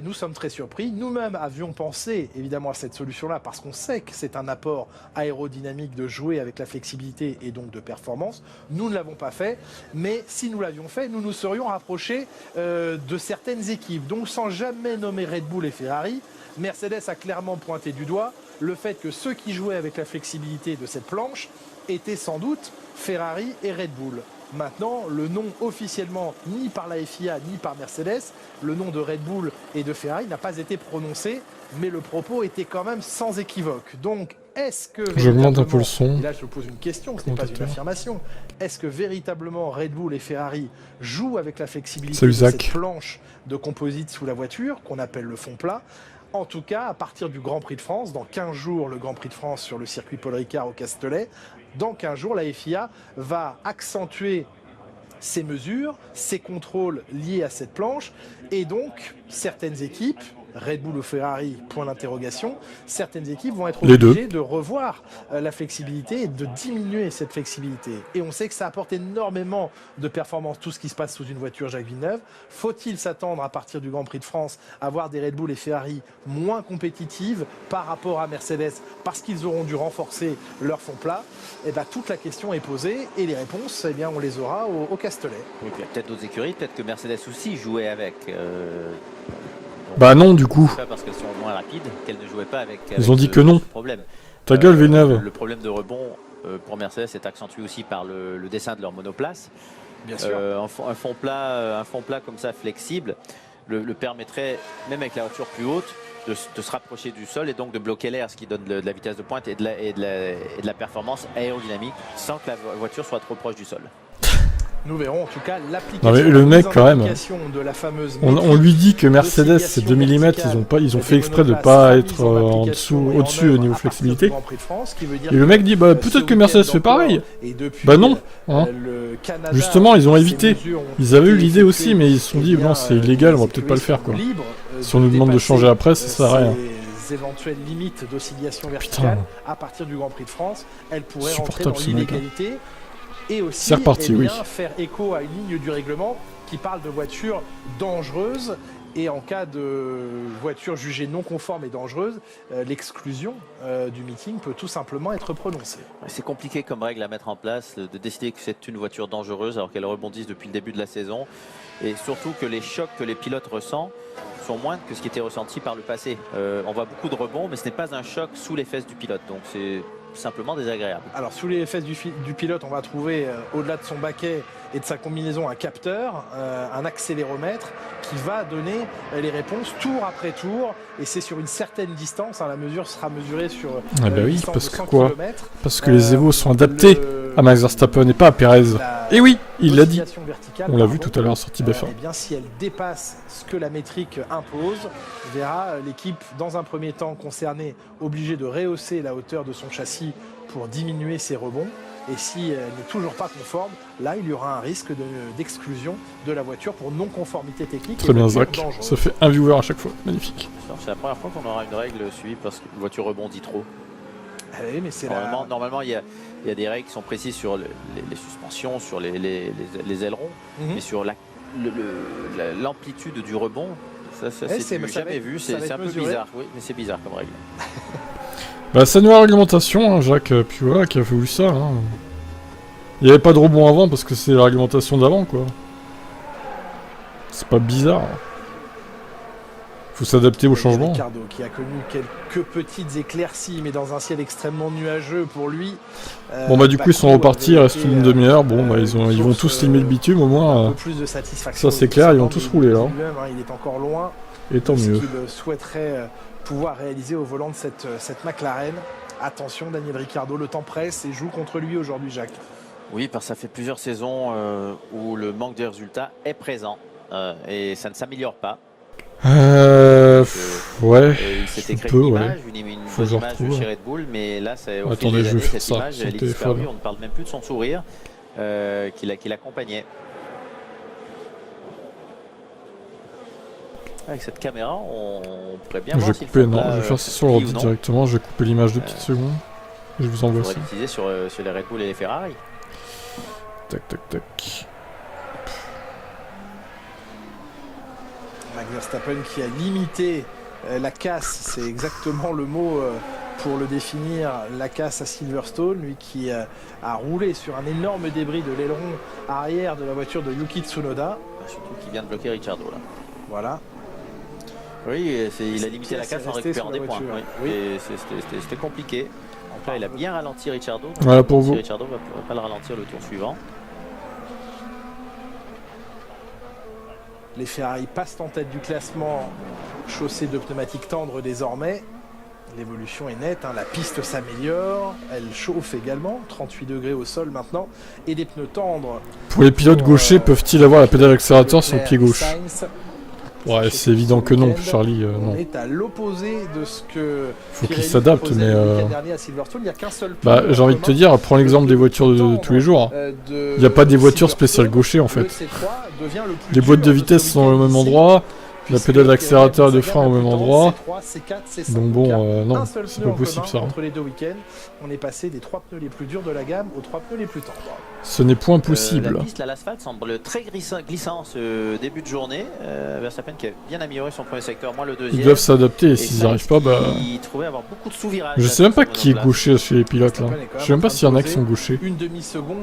Nous sommes très surpris. Nous-mêmes avions pensé évidemment à cette solution-là parce qu'on sait que c'est un apport aérodynamique de jouer avec la flexibilité et donc de performance. Nous ne l'avons pas fait, mais si nous l'avions fait, nous nous serions rapprochés de certaines équipes. Donc sans jamais nommer Red Bull et Ferrari, Mercedes a clairement pointé du doigt le fait que ceux qui jouaient avec la flexibilité de cette planche étaient sans doute Ferrari et Red Bull. Maintenant, le nom officiellement, ni par la FIA, ni par Mercedes, le nom de Red Bull et de Ferrari n'a pas été prononcé, mais le propos était quand même sans équivoque. Donc, est-ce que... J'augmente un peu le son. Et là, je pose une question, ce n'est pas une affirmation. Est-ce que véritablement Red Bull et Ferrari jouent avec la flexibilité de cette planche de composite sous la voiture, qu'on appelle le fond plat? En tout cas, à partir du Grand Prix de France, dans 15 jours, le Grand Prix de France sur le circuit Paul Ricard au Castellet, dans 15 jours, la FIA va accentuer ces mesures, ces contrôles liés à cette planche, et donc certaines équipes, Red Bull ou Ferrari, point d'interrogation, certaines équipes vont être obligées de revoir la flexibilité et de diminuer cette flexibilité. Et on sait que ça apporte énormément de performance, tout ce qui se passe sous une voiture Jacques Villeneuve. Faut-il s'attendre à partir du Grand Prix de France à voir des Red Bull et Ferrari moins compétitives par rapport à Mercedes parce qu'ils auront dû renforcer leur fond plat? Et bien, toute la question est posée et les réponses, on les aura au Castellet. Oui, il y a peut-être d'autres écuries, peut-être que Mercedes aussi jouait avec... Bah non, du coup. Pas parce qu'elles sont moins rapides qu'elles ne jouaient pas avec. Ils ont dit que non. Problème. Ta gueule, Villeneuve. Le problème de rebond pour Mercedes est accentué aussi par le dessin de leur monoplace. Bien sûr. Un fond plat comme ça flexible le permettrait, même avec la voiture plus haute, de se rapprocher du sol et donc de bloquer l'air, ce qui donne de la vitesse de pointe et de la performance aérodynamique sans que la voiture soit trop proche du sol. Nous verrons en tout cas l'application le mec quand même, de la fameuse on lui dit que Mercedes c'est 2 mm, ils ont fait exprès de pas être au-dessus au niveau flexibilité. Et le mec dit bah peut-être que Mercedes fait pareil. Bah non, hein. Justement ils ont évité. Ils avaient eu l'idée aussi mais ils se sont dit bon c'est illégal, on va peut-être pas le faire quoi. Si on nous demande de changer après ça sert à rien. Éventuelles limites d'oscillation verticale à partir du Grand Prix de France, elles pourraient rentrer dans l'illégalité. Et aussi reparti, faire écho à une ligne du règlement qui parle de voitures dangereuses Et en cas de voiture jugée non conforme et dangereuse, l'exclusion du meeting peut tout simplement être prononcée. C'est compliqué comme règle à mettre en place, de décider que c'est une voiture dangereuse alors qu'elle rebondisse depuis le début de la saison. Et surtout que les chocs que les pilotes ressentent sont moindres que ce qui était ressenti par le passé. On voit beaucoup de rebonds, mais ce n'est pas un choc sous les fesses du pilote. Donc c'est simplement désagréable. Alors sous les fesses du pilote, on va trouver au-delà de son baquet et de sa combinaison un capteur, un accéléromètre qui va donner les réponses tour après tour, et c'est sur une certaine distance, hein, la mesure sera mesurée sur ah bah une oui, distance parce de que 100 quoi km. Parce que les Evo sont adaptés à Max Verstappen et pas à Perez. Et oui, il l'a dit. On l'a vu tout à l'heure en sortie BF1. Eh bien, si elle dépasse ce que la métrique impose, on verra l'équipe dans un premier temps concernée obligée de rehausser la hauteur de son châssis pour diminuer ses rebonds. Et si elle n'est toujours pas conforme, là il y aura un risque d'exclusion de la voiture pour non-conformité technique. Très bien Zach, ça fait un viewer à chaque fois, magnifique. C'est la première fois qu'on aura une règle suivie parce qu'une voiture rebondit trop. Oui, mais c'est normalement il y a des règles qui sont précises sur les suspensions, sur les ailerons, mais sur l'amplitude du rebond, ça c'est jamais vu, c'est un peu bizarre, oui, mais c'est bizarre comme règle. Bah c'est une nouvelle réglementation, hein, Jacques, puis voilà, qui a voulu ça. Hein. Il n'y avait pas de rebond avant parce que c'est la réglementation d'avant, quoi. C'est pas bizarre. Faut s'adapter au changement. Ricciardo qui a connu quelques petites éclaircies, mais dans un ciel extrêmement nuageux pour lui. Bon bah du coup ils sont repartis, il reste une demi-heure. Bon bah ils vont tous limer le bitume au moins. Un peu plus de satisfaction. Ça c'est clair, ils vont tous rouler là. Il est encore loin. Et tant mieux. Ce qu'il souhaiterait pouvoir réaliser au volant de cette McLaren. Attention, Daniel Ricciardo, le temps presse et joue contre lui aujourd'hui, Jacques. Oui, parce que ça fait plusieurs saisons où le manque de résultats est présent et ça ne s'améliore pas. Ouais. Il s'était créé une image, une bonne image de chez Red Bull, mais là, au fil des années, cette image, elle est disparue. On ne parle même plus de son sourire qui l'accompagnait. Avec cette caméra, on pourrait bien voir s'il faut non, je vais faire ça sur l'ordi directement. Je vais couper l'image de petites secondes. Et je vous envoie ça. On pourrait l'utiliser sur les Red Bull et les Ferrari. Tac, tac, tac. Max Verstappen qui a limité la casse, c'est exactement le mot pour le définir, la casse à Silverstone, lui qui a roulé sur un énorme débris de l'aileron arrière de la voiture de Yuki Tsunoda. Surtout qui vient de bloquer Ricciardo là. Voilà. Oui, il a limité la casse en récupérant des points. Oui. C'était compliqué. Donc là, il a bien ralenti Ricciardo. Voilà pour vous. Ricciardo ne va pas le ralentir le tour suivant. Les Ferrari passent en tête du classement, chaussée de pneumatiques tendres désormais. L'évolution est nette, hein. La piste s'améliore, elle chauffe également, 38 degrés au sol maintenant, et des pneus tendres. Pour les pilotes gauchers, peuvent-ils avoir la pédale d'accélérateur sur le pied gauche? Ouais, c'est évident que non, Charlie, non. On est à l'opposé de ce que faut qu'ils s'adaptent, mais il n'y a qu'un seul bah, j'ai envie de te dire, prends l'exemple des voitures de tous les jours. Il n'y a pas des voitures spéciales gauchers en fait. Les boîtes de vitesse sont au même endroit, la pédale d'accélérateur et de frein au même endroit. Donc bon, non, c'est pas possible ça. Entre les deux week-ends, on est passé des 3 pneus les plus durs de la gamme aux 3 pneus les plus tendres. Ce n'est point possible. La piste, l'asphalte semble très glissant ce début de journée. Verstappen qui a bien amélioré son premier secteur, moi le deuxième. Ils doivent s'adapter et s'ils n'y arrivent pas, bah. Il trouvait avoir beaucoup de sous-virages. Je sais même pas qui est gaucher chez les pilotes là. Je sais même pas s'il y en a qui sont gauchers.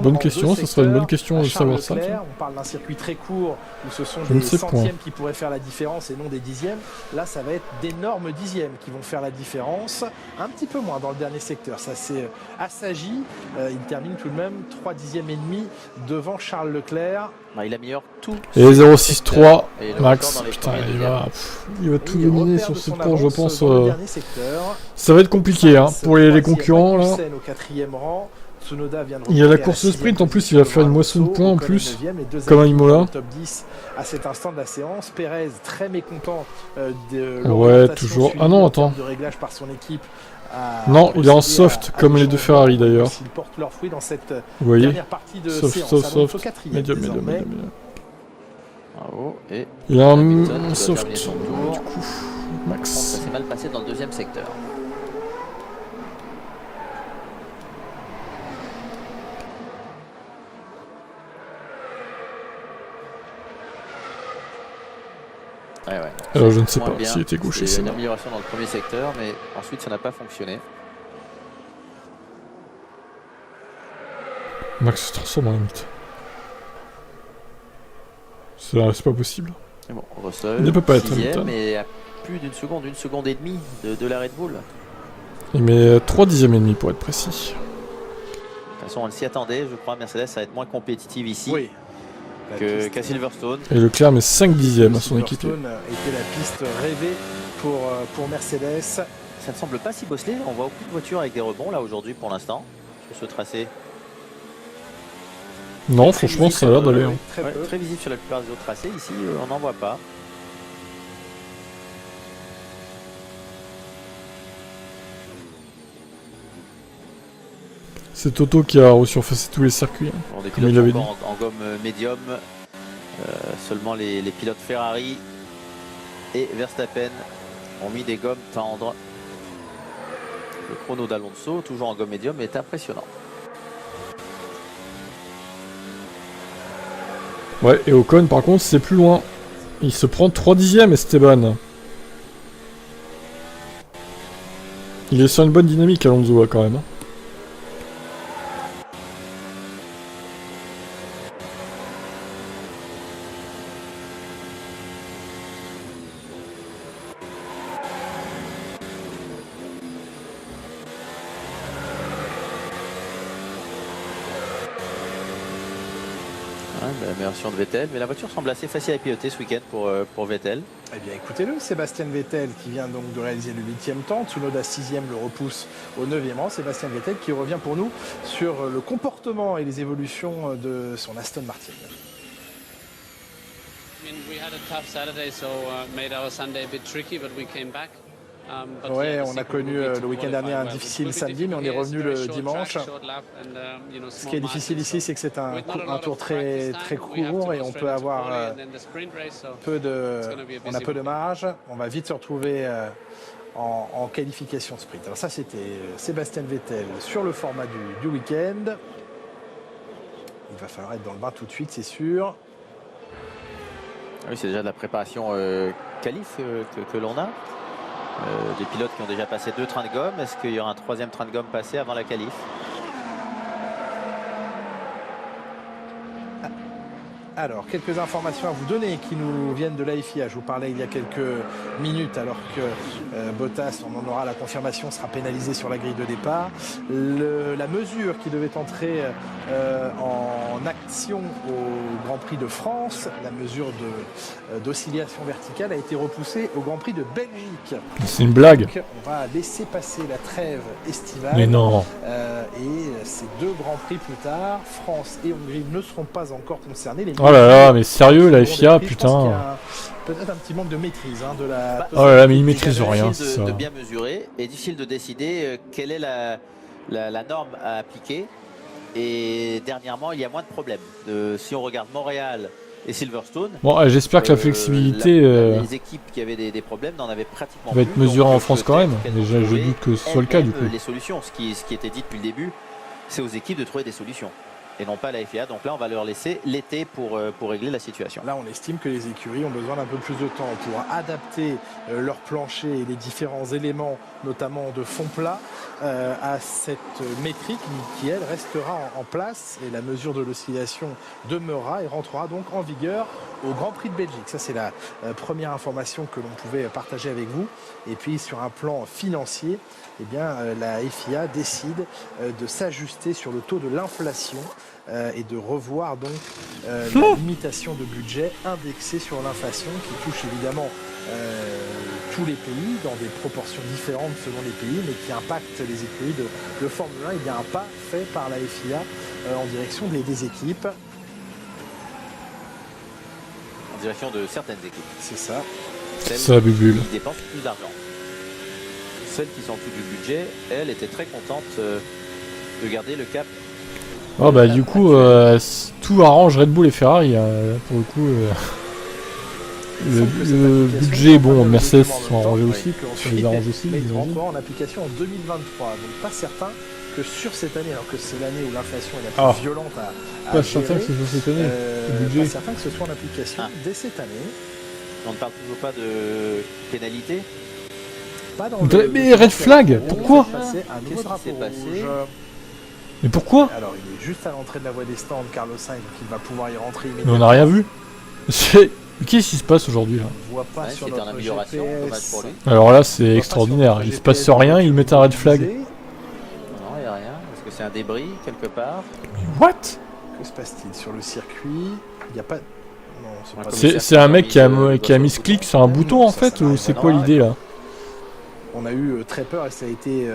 Bonne question, ce serait une bonne question de savoir ça. On parle d'un circuit très court où ce sont des centièmes qui pourraient faire la différence et non des dixièmes. Là, ça va être d'énormes dixièmes qui vont faire la différence. Un petit peu moins dans le dernier secteur. Ça s'est assagi. Il termine tout de même 3 dixièmes et demi devant Charles Leclerc. Bah, il améliore tout. Et 0,63 Max, putain, il va tout dominer sur cette course, je pense. Ça va être compliqué hein, pour les concurrents là. Il y a la course sprint en plus, il va faire une moisson de points en plus, comme un Imola. Top 10 à cet instant de la séance. Perez très mécontent de ouais, toujours. Ah non, attends. De réglage par son équipe. Non, il est en soft comme les deux Ferrari d'ailleurs. Ils portent leurs fruits dans cette vous voyez, dernière partie de soft, séance. soft, médium. Bravo. Et il a un soft du coup, Max. Ça s'est mal passé dans le deuxième secteur. Ouais. Alors je ne sais Moins pas bien. s'il était gaucher, C'est c'est une mort. amélioration dans le premier secteur, mais ensuite ça n'a pas fonctionné. Max se transforme en limite. C'est pas possible. Et bon, Russell, Il ne peut pas être 6e, Hamilton. mais à plus d'une seconde et demie de la Red Bull. Il met 3 dixièmes et demi pour être précis. De toute façon, on s'y attendait, je crois. Mercedes va être moins compétitive ici Oui. qu'à Silverstone. Et Leclerc met 5 dixièmes à son équipier. Silverstone était la piste rêvée pour Mercedes. Ça ne semble pas si bosselé. On voit aucune voiture avec des rebonds là aujourd'hui pour l'instant sur ce tracé. Non, franchement, ça a l'air d'aller. Hein. Très visible sur la plupart des autres tracés. Ici, on n'en voit pas. C'est Toto qui a resurfacé tous les circuits, hein, Bon, des comme il avait dit. en gomme médium. Seulement les pilotes Ferrari et Verstappen ont mis des gommes tendres. Le chrono d'Alonso, toujours en gomme médium, est impressionnant. Ouais, et Ocon, par contre, c'est plus loin. Il se prend 3 dixièmes, Esteban. Il est sur une bonne dynamique, Alonso, là, quand même. Hein. La meilleure version de Vettel, mais la voiture semble assez facile à piloter ce week-end pour Vettel. Eh bien écoutez-le, Sébastien Vettel qui vient donc de réaliser le 8e temps, Tsunoda 6e le repousse au 9e rang, Sébastien Vettel qui revient pour nous sur le comportement et les évolutions de son Aston Martin. We had a tough Saturday, so made our Sunday a bit tricky, but we came back. Ouais, on a connu le week-end dernier un difficile samedi, mais on est revenu le dimanche. Ce qui est difficile ici, c'est que c'est un tour très court et on peut avoir peu de marge. On va vite se retrouver en qualification sprint. Alors ça, c'était Sébastien Vettel sur le format du week-end. Il va falloir être dans le bain tout de suite, c'est sûr. Oui, c'est déjà de la préparation qualif que l'on a. Des pilotes qui ont déjà passé 2 trains de gomme. Est-ce qu'il y aura un 3e train de gomme passé avant la qualif? Alors, quelques informations à vous donner qui nous viennent de la FIA. Je vous parlais il y a quelques minutes, alors que Bottas, on en aura la confirmation, sera pénalisé sur la grille de départ. La mesure qui devait entrer en action au Grand Prix de France, la mesure d'oscillation verticale, a été repoussée au Grand Prix de Belgique. C'est une blague. Donc, on va laisser passer la trêve estivale. Mais non. Et ces 2 Grands Prix plus tard, France et Hongrie ne seront pas encore concernés. Oh là là, mais sérieux, la FIA, putain. Peut-être un petit manque de maîtrise de la. Oh là là, mais ils maîtrisent rien. De bien mesurer et difficile de décider quelle est la norme à appliquer. Et dernièrement, il y a moins de problèmes. Si on regarde Montréal et Silverstone. Bon, j'espère que la flexibilité. Les équipes qui avaient des problèmes n'en avaient pratiquement va être mesurée en France quand même. Mais je doute que ce soit le cas du coup. Les solutions, ce qui était dit depuis le début, c'est aux équipes de trouver des solutions. Et non pas la FIA. Donc là, on va leur laisser l'été pour régler la situation. Là, on estime que les écuries ont besoin d'un peu plus de temps pour adapter leur plancher et les différents éléments, notamment de fond plat, à cette métrique qui, elle, restera en place. Et la mesure de l'oscillation demeurera et rentrera donc en vigueur au Grand Prix de Belgique. Ça, c'est la première information que l'on pouvait partager avec vous. Et puis, sur un plan financier, eh bien, la FIA décide de s'ajuster sur le taux de l'inflation et de revoir donc la limitation de budget indexée sur l'inflation qui touche évidemment tous les pays dans des proportions différentes selon les pays, mais qui impacte les écuries de Formule 1. Il y a un pas fait par la FIA en direction des équipes. En direction de certaines équipes. C'est ça. Ça, Bubule. Qui dépensent plus d'argent. Celles qui sont en dessous du budget, elles étaient très contentes de garder le cap. Oh bah du coup, tout arrange Red Bull et Ferrari. Pour le coup, le budget, bon, Mercedes sont arrangés aussi. Ça les arrange aussi. Mais ils seront encore en application en 2023. Donc pas certain que sur cette année, alors que c'est l'année où l'inflation est la plus violente à pas certain que ce soit cette année. Pas certain que ce soit en application dès cette année. On ne parle toujours pas de pénalité. Pas dans Mais red flag, pourquoi? Qu'est-ce qui s'est passé? Mais pourquoi? Alors il est juste à l'entrée de la voie des stands, Carlos Sainz, donc il va pouvoir y rentrer Mais immédiatement. on n'a rien vu. Qu'est-ce qui se passe aujourd'hui là? On voit pas sur notre amélioration, GPS. dommage pour lui. Alors là c'est extraordinaire, il se passe rien, ils mettent un red flag. Non, il n'y a rien. Est-ce que c'est un débris quelque part? What? Que se passe-t-il sur le circuit? Il n'y a pas... Non, c'est pas... C'est un mec qui a mis ce clic sur un bouton en fait, ou c'est quoi l'idée là? On a eu très peur et ça a été...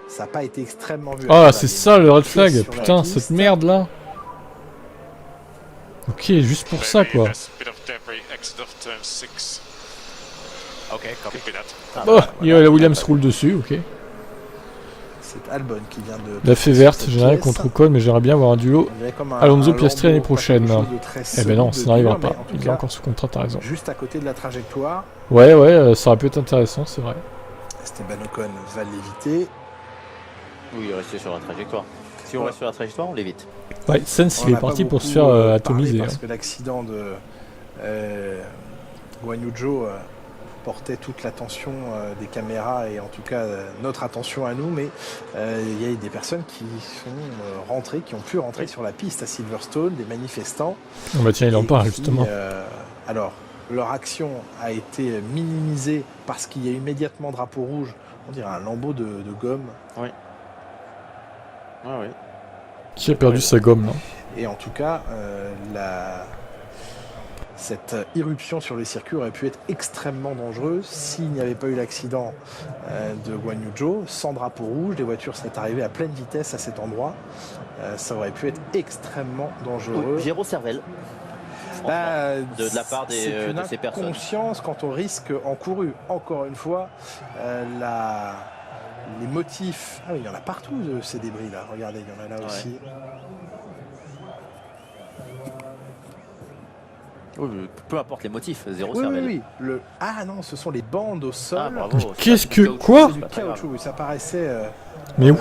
ça n'a pas été extrêmement vu. Ah c'est ça le red flag, putain cette merde là. Ok, juste pour ça quoi. Oh, il y a la Williams roule dessus, ok. C'est Albon qui vient de... La fée verte, j'ai rien contre Ocon, mais j'aimerais bien avoir un duo Alonso Piastri l'année prochaine. Eh ben non, ça n'arrivera pas. Il est encore sous contrat, t'as raison. Juste à côté de la trajectoire. Ouais, ça aurait pu être intéressant, c'est vrai. Esteban Ocon va l'éviter. Oui, rester sur la trajectoire. Si on reste sur la trajectoire, on l'évite. Ouais, Sainz il est parti pour se faire atomiser. Parce que l'accident de Guan Yu Zhou portait toute l'attention des caméras et en tout cas notre attention à nous, mais il y a des personnes qui sont rentrées, qui ont pu rentrer sur la piste à Silverstone, des manifestants. Oh bah tiens, il en parle justement. Alors, leur action a été minimisée parce qu'il y a immédiatement drapeau rouge, on dirait un lambeau de gomme. Oui. Ah oui. Qui a perdu sa gomme là? Et en tout cas, cette irruption sur les circuits aurait pu être extrêmement dangereuse s'il n'y avait pas eu l'accident de Guan Yu Zhou. Sans drapeau rouge, les voitures seraient arrivées à pleine vitesse à cet endroit. Ça aurait pu être extrêmement dangereux. Géraud Cervelle. De la part de ces personnes. Conscience quant au risque encouru. Encore une fois, les motifs. Ah oui, il y en a partout de ces débris là. Regardez, il y en a là aussi. Oui, peu importe les motifs, zéro oui, cervelle. Oui. Ah non, ce sont les bandes au sol. Ah, bravo. Qu'est-ce que... Quoi? C'est du caoutchouc, oui, ça paraissait mais what?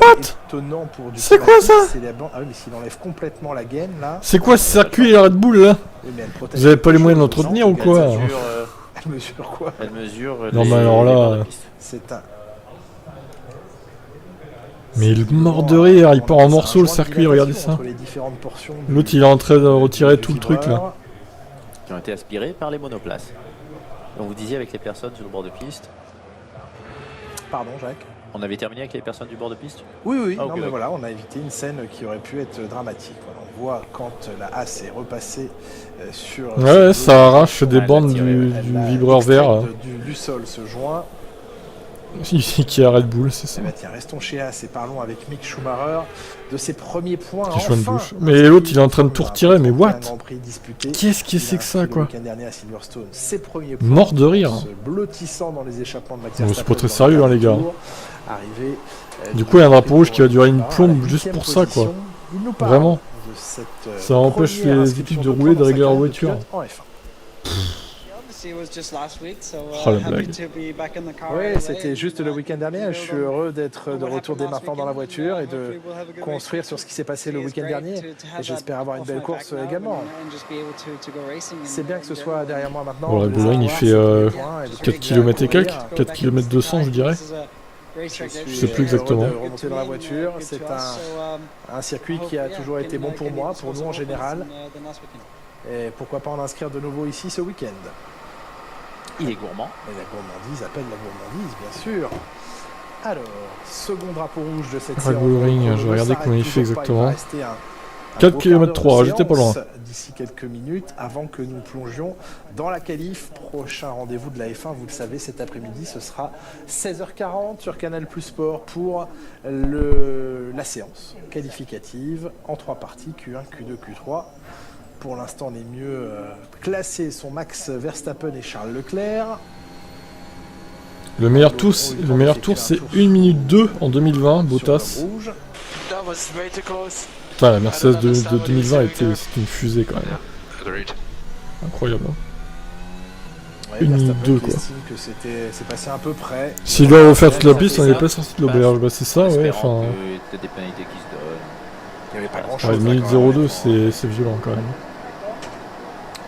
étonnant pour du c'est quoi ça? C'est les bandes... Ah oui, mais s'il enlève complètement la gaine là... C'est quoi ce circuit et la Red Bull là? Oui, vous avez pas les moyens d'entretenir ou quoi? Elle mesure quoi? Elle mesure... Non mais alors là... C'est un... Mais il mord de rire, il part en morceaux le circuit, regardez ça. L'autre il est en train de retirer tout le truc là. Qui ont été aspirés par les monoplaces. Donc vous disiez avec les personnes sur le bord de piste. Pardon Jacques. On avait terminé avec les personnes du bord de piste? Oui, non, mais voilà, on a évité une scène qui aurait pu être dramatique. Voilà, on voit quand la Haas est repassée sur... Ouais, ça arrache des bandes du vibreur vert. Du sol ce joint. Qui est à Red Bull, c'est ça. Eh ben, tiens, restons chez Haas et parlons avec Mick Schumacher de ses premiers points. Qui enfin, bouche. Mais l'autre il est en train de tout retirer, mais what? Qu'est-ce que c'est que ça quoi? Dernier à Silverstone, ses premiers points, mort de rire. Blottissant dans les échappements de Max Verstappen. C'est pas très sérieux hein les gars. Arrivé, du coup il y a un drapeau rouge qui va durer une plombe juste pour ça quoi. Vraiment. Ça empêche les équipes de rouler, de régler leur voiture. Oh la blague. Oui, c'était juste le week-end dernier. Je suis heureux d'être de retour dès maintenant dans la voiture et de construire sur ce qui s'est passé le week-end dernier. Et j'espère avoir une belle course également. C'est bien que ce soit derrière moi maintenant. Bon, la Boulogne il fait 4 km et quelques, 4 km 200 je dirais. Je sais plus exactement. De remonter dans la voiture. C'est un circuit qui a toujours été bon pour moi, pour nous en général. Et pourquoi pas en inscrire de nouveau ici ce week-end. Il est gourmand. Et la gourmandise appelle la gourmandise, bien sûr. Alors, second drapeau rouge de cette séance. Ring, je vais regarder combien il fait exactement. 4 km 3, j'étais pas loin. D'ici quelques minutes, avant que nous plongions dans la qualif. Prochain rendez-vous de la F1, vous le savez, cet après-midi, ce sera 16h40 sur Canal Plus Sport pour la séance qualificative en 3 parties, Q1, Q2, Q3. Pour l'instant, les mieux classés sont Max Verstappen et Charles Leclerc. Le meilleur tour, c'est 1 minute 2 en 2020, Bottas. Putain, la Mercedes de 2020 c'était une fusée quand même. Incroyable. Hein. 1 minute 2 quoi. C'est passé à peu près. S'il doit refaire toute la piste, on n'est pas sorti de l'auberge. Bah c'est ça, ouais. Enfin. Il n'y avait pas grand chose. 1 minute 02, c'est violent quand même.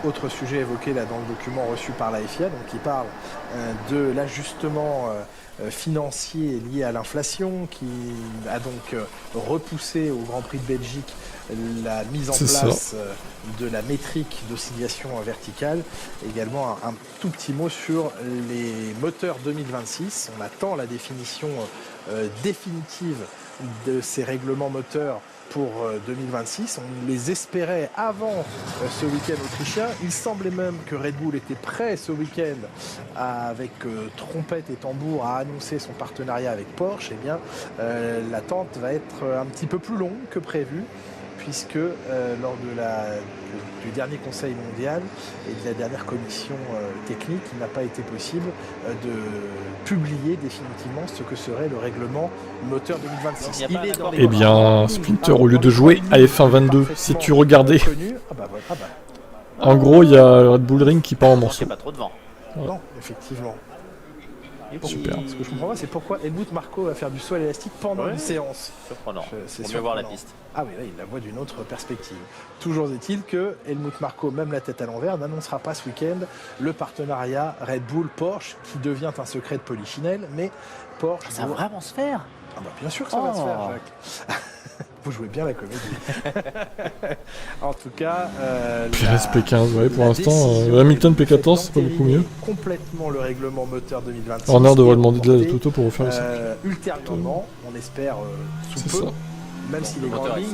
Autre sujet évoqué là dans le document reçu par la FIA, donc qui parle de l'ajustement financier lié à l'inflation, qui a donc repoussé au Grand Prix de Belgique la mise en place de la métrique d'oscillation verticale. Également un tout petit mot sur les moteurs 2026. On attend la définition définitive de ces règlements moteurs pour 2026. On les espérait avant ce week-end autrichien. Il semblait même que Red Bull était prêt ce week-end avec trompette et tambour à annoncer son partenariat avec Porsche. Eh bien, l'attente va être un petit peu plus longue que prévu, puisque lors du dernier Conseil mondial et de la dernière commission technique, il n'a pas été possible de publier définitivement ce que serait le règlement moteur 2026. Eh bien, Sprinter, au lieu de jouer à F1 22, si tu regardais, en gros, il y a le Red Bull Ring qui part en morceaux. Pas trop de vent. Non, effectivement. Super. Ce que je comprends pas, c'est pourquoi Helmut Marko va faire du saut à l'élastique pendant une séance. Surprenant. On peut voir la piste. Ah oui, là, il la voit d'une autre perspective. Toujours est-il que Helmut Marko, même la tête à l'envers, n'annoncera pas ce week-end le partenariat Red Bull-Porsche, qui devient un secret de polichinelle, mais Porsche... Ça va vraiment se faire. Ah bah bien sûr que ça va se faire, Jacques. Vous jouez bien la comédie. En tout cas... Pires P15, ouais, pour l'instant, Hamilton P14, c'est pas beaucoup mieux. Complètement le règlement moteur 2026. Horner devrait demander de l'aide à Toto pour refaire le circuit. Ultérieurement, on espère sous peu. Ça. Même si les grandes lignes,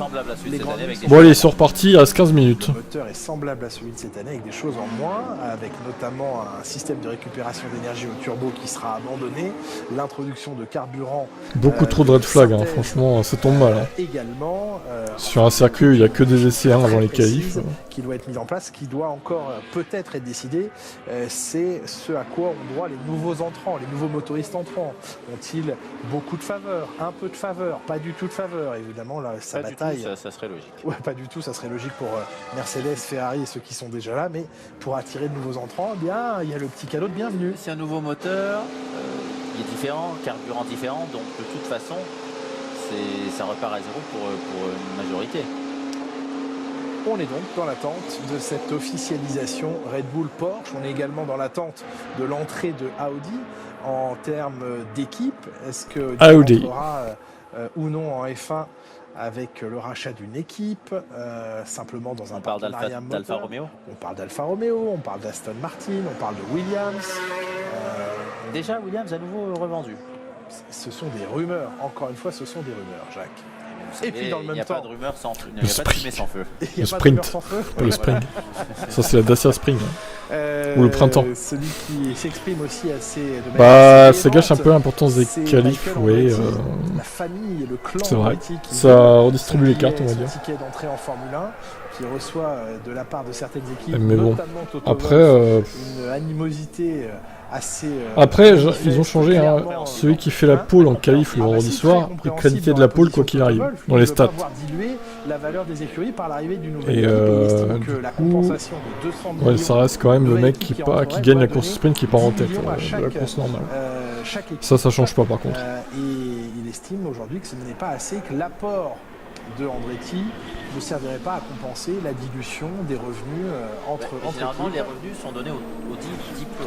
bon allez, ils sont repartis, il reste 15 minutes. Le moteur est semblable à celui de cette année avec des choses en moins, avec notamment un système de récupération d'énergie au turbo qui sera abandonné, l'introduction de carburant. Beaucoup trop de red flag, hein, franchement, ça tombe mal. Hein. Également. Sur un circuit où il n'y a que des essais avant les qualifs. Qui doit être mis en place, qui doit encore peut-être être décidé, c'est ce à quoi ont droit les nouveaux entrants, les nouveaux motoristes entrants. Ont-ils beaucoup de faveur, un peu de faveur, pas du tout de faveur, évidemment, là, sa bataille. Tout, ça serait logique. Ouais, pas du tout, ça serait logique pour Mercedes, Ferrari et ceux qui sont déjà là, mais pour attirer de nouveaux entrants, eh bien, il y a le petit cadeau de bienvenue. C'est un nouveau moteur, il est différent, carburant différent, donc de toute façon, ça repart à zéro pour une majorité. On est donc dans l'attente de cette officialisation Red Bull Porsche. On est également dans l'attente de l'entrée de Audi en termes d'équipe. Est-ce que Audi entrera ou non en F1 avec le rachat d'une équipe, simplement dans un partenariat moteur. d'Alfa Romeo. On parle d'Alfa Romeo, on parle d'Aston Martin, on parle de Williams. Déjà Williams à nouveau revendu. Ce sont des rumeurs, encore une fois ce sont des rumeurs, Jacques. Et puis dans le même temps, il n'y a pas de rumeur sans feu. Il n'y a pas de fumée sans feu. Le sprint, pas le spring. Ça c'est la Dacia Spring. Ou le printemps. Celui qui s'exprime aussi assez de bah, ça gâche un peu l'importance des qualifs, oui. La famille et le clan. C'est vrai. Ça redistribue les cartes, on va dire. Ticket d'entrée en Formule 1 qui reçoit de la part de certaines équipes, mais bon, notamment Toto après, une animosité assez. Après, ils ont changé. Hein. Celui qui fait la pole en qualif le vendredi soir est crédité de la pole quoi qu'il arrive, dans les stats. La valeur des écuries par l'arrivée du nouvel et du coup, la compensation de 200 millions, ouais, ça reste quand même le mec qui gagne la course sprint qui part en tête de la course normale. Ça change pas par contre. Et il estime aujourd'hui que ce n'est pas assez, que l'apport de Andretti ne servirait pas à compenser la dilution des revenus entre généralement les revenus sont donnés aux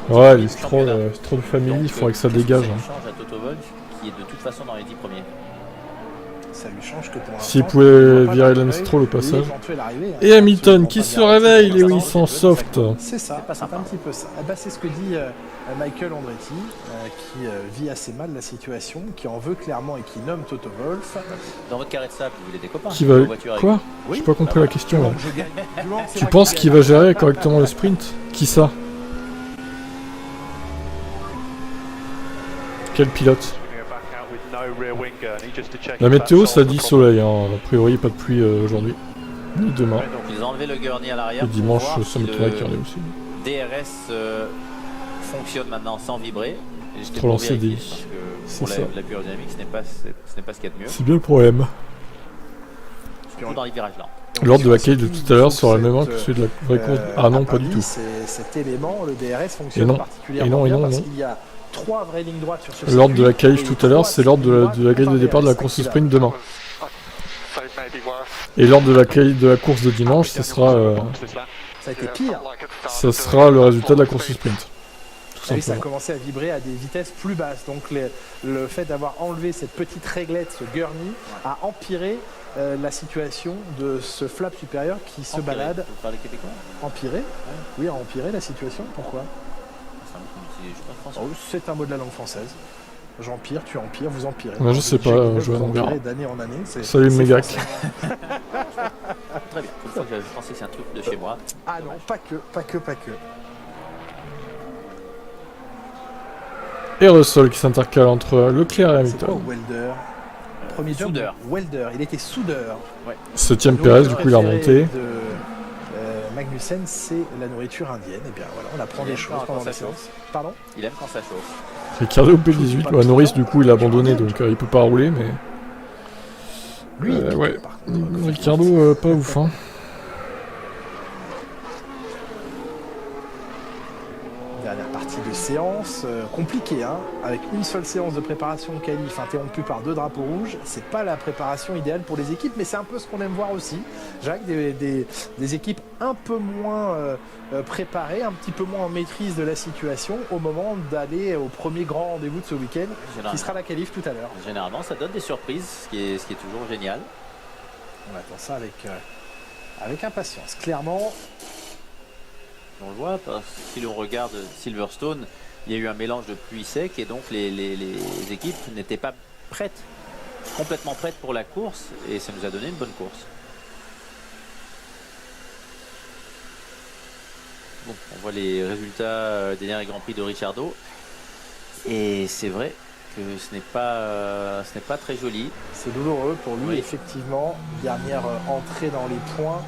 10 ouais, les trop de familles, il faudrait que ça dégage. Ça change à Toto Wolff qui est de toute façon dans les 10 premiers. Ça lui change que pour l'instant. S'il pouvait virer Lance Stroll au passage. Et Hamilton qui se réveille, Lewis en soft. C'est ça, c'est un petit peu ça. Bah, c'est ce que dit Michael Andretti, qui vit assez mal la situation, qui en veut clairement et qui nomme Toto Wolff. Dans votre carré de sable, vous voulez des copains? Qui va... Quoi? J'ai pas compris la question là. Tu penses qu'il va gérer correctement le sprint? Qui ça? Quel pilote? La météo, ça dit soleil, hein. A priori pas de pluie aujourd'hui, ni demain. Ouais, donc ils ont enlevé le gurney à l'arrière. Et dimanche, ça m'étonnerait qu'il y en ait aussi. DRS fonctionne maintenant sans vibrer. Trop lancé des. Pour l'aérodynamique, ce n'est pas ce qu'il y a de mieux. C'est bien le problème. Surtout dans les virages là. L'ordre de la cage de tout à l'heure sera le même que celui de la vraie course. Ah non, pas du tout. Cet élément, le DRS fonctionne particulièrement bien parce qu'il y a 3 vraies lignes droites sur ce circuit. L'ordre de la qualif tout à l'heure, c'est l'ordre de la grille de départ de la course sprint demain. Et l'ordre de la qualif de la course de dimanche, ce sera Ça a été pire. Ça sera le résultat de la course sprint. Oui, ça a commencé à vibrer à des vitesses plus basses. Donc le fait d'avoir enlevé cette petite réglette, ce gurney, a empiré la situation de ce flap supérieur qui se balade. Vous parlez québécois? Empiré? Oui, a empiré la situation. Pourquoi? C'est un mot de la langue française. J'empire, tu empires, vous empirez. Moi, je sais pas, Joël, on verra. D'année en année. Salut Megac. Très bien. Une fois que je pensais que c'est un truc de chez moi. Ah non, pas que. Aérosol qui s'intercale entre Leclerc et C'est quoi Hamilton. welder? Premier job, Soudeur. welder. Il était soudeur. Ouais. 7ème Pérez, du coup il a remonté. Magnussen, c'est la nourriture indienne. Et bien voilà, on apprend des choses pendant la séance. Pardon? Il aime quand ça chauffe. Ricardo P18, ouais, Norris du coup il a abandonné donc il peut pas rouler mais... Lui, ouais, Ricardo pas ouf hein. Dernière partie de séance, compliquée hein, avec une seule séance de préparation de qualif interrompue par 2 drapeaux rouges. C'est pas la préparation idéale pour les équipes, mais c'est un peu ce qu'on aime voir aussi. Jacques, des équipes un peu moins préparées, un petit peu moins en maîtrise de la situation au moment d'aller au premier grand rendez-vous de ce week-end, qui sera la qualif tout à l'heure. Généralement, ça donne des surprises, ce qui est toujours génial. On attend ça avec impatience, clairement. On le voit, parce que si l'on regarde Silverstone, il y a eu un mélange de pluie sec et donc les équipes n'étaient pas complètement prêtes pour la course et ça nous a donné une bonne course. Bon, on voit les résultats des derniers Grands Prix de Ricciardo et c'est vrai que ce n'est pas très joli. C'est douloureux pour lui, oui. Effectivement. Dernière entrée dans les points,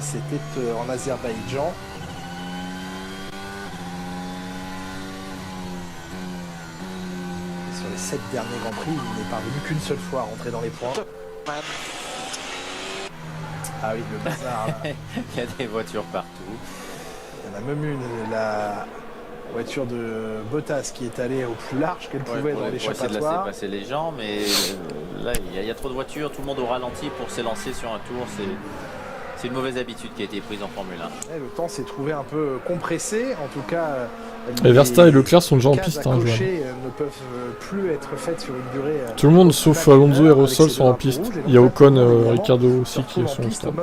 c'était en Azerbaïdjan. Sur les 7 derniers Grands Prix, il n'est parvenu qu'une seule fois à rentrer dans les points. Ah oui, le bazar. Il y a des voitures partout. Il y en a même une, la voiture de Bottas qui est allée au plus large qu'elle pouvait dans l'échappatoire. Passer les gens, mais là, il y a trop de voitures, tout le monde au ralenti pour s'élancer sur un tour. C'est une mauvaise habitude qui a été prise en Formule 1. Le temps s'est trouvé un peu compressé, en tout cas. Et Verstappen et Leclerc sont déjà en piste. Hein, ne peuvent plus être faites sur une durée. Tout le monde sauf Alonso et Russell sont en piste. Il y a Ocon, Ricardo aussi qui sont en stand.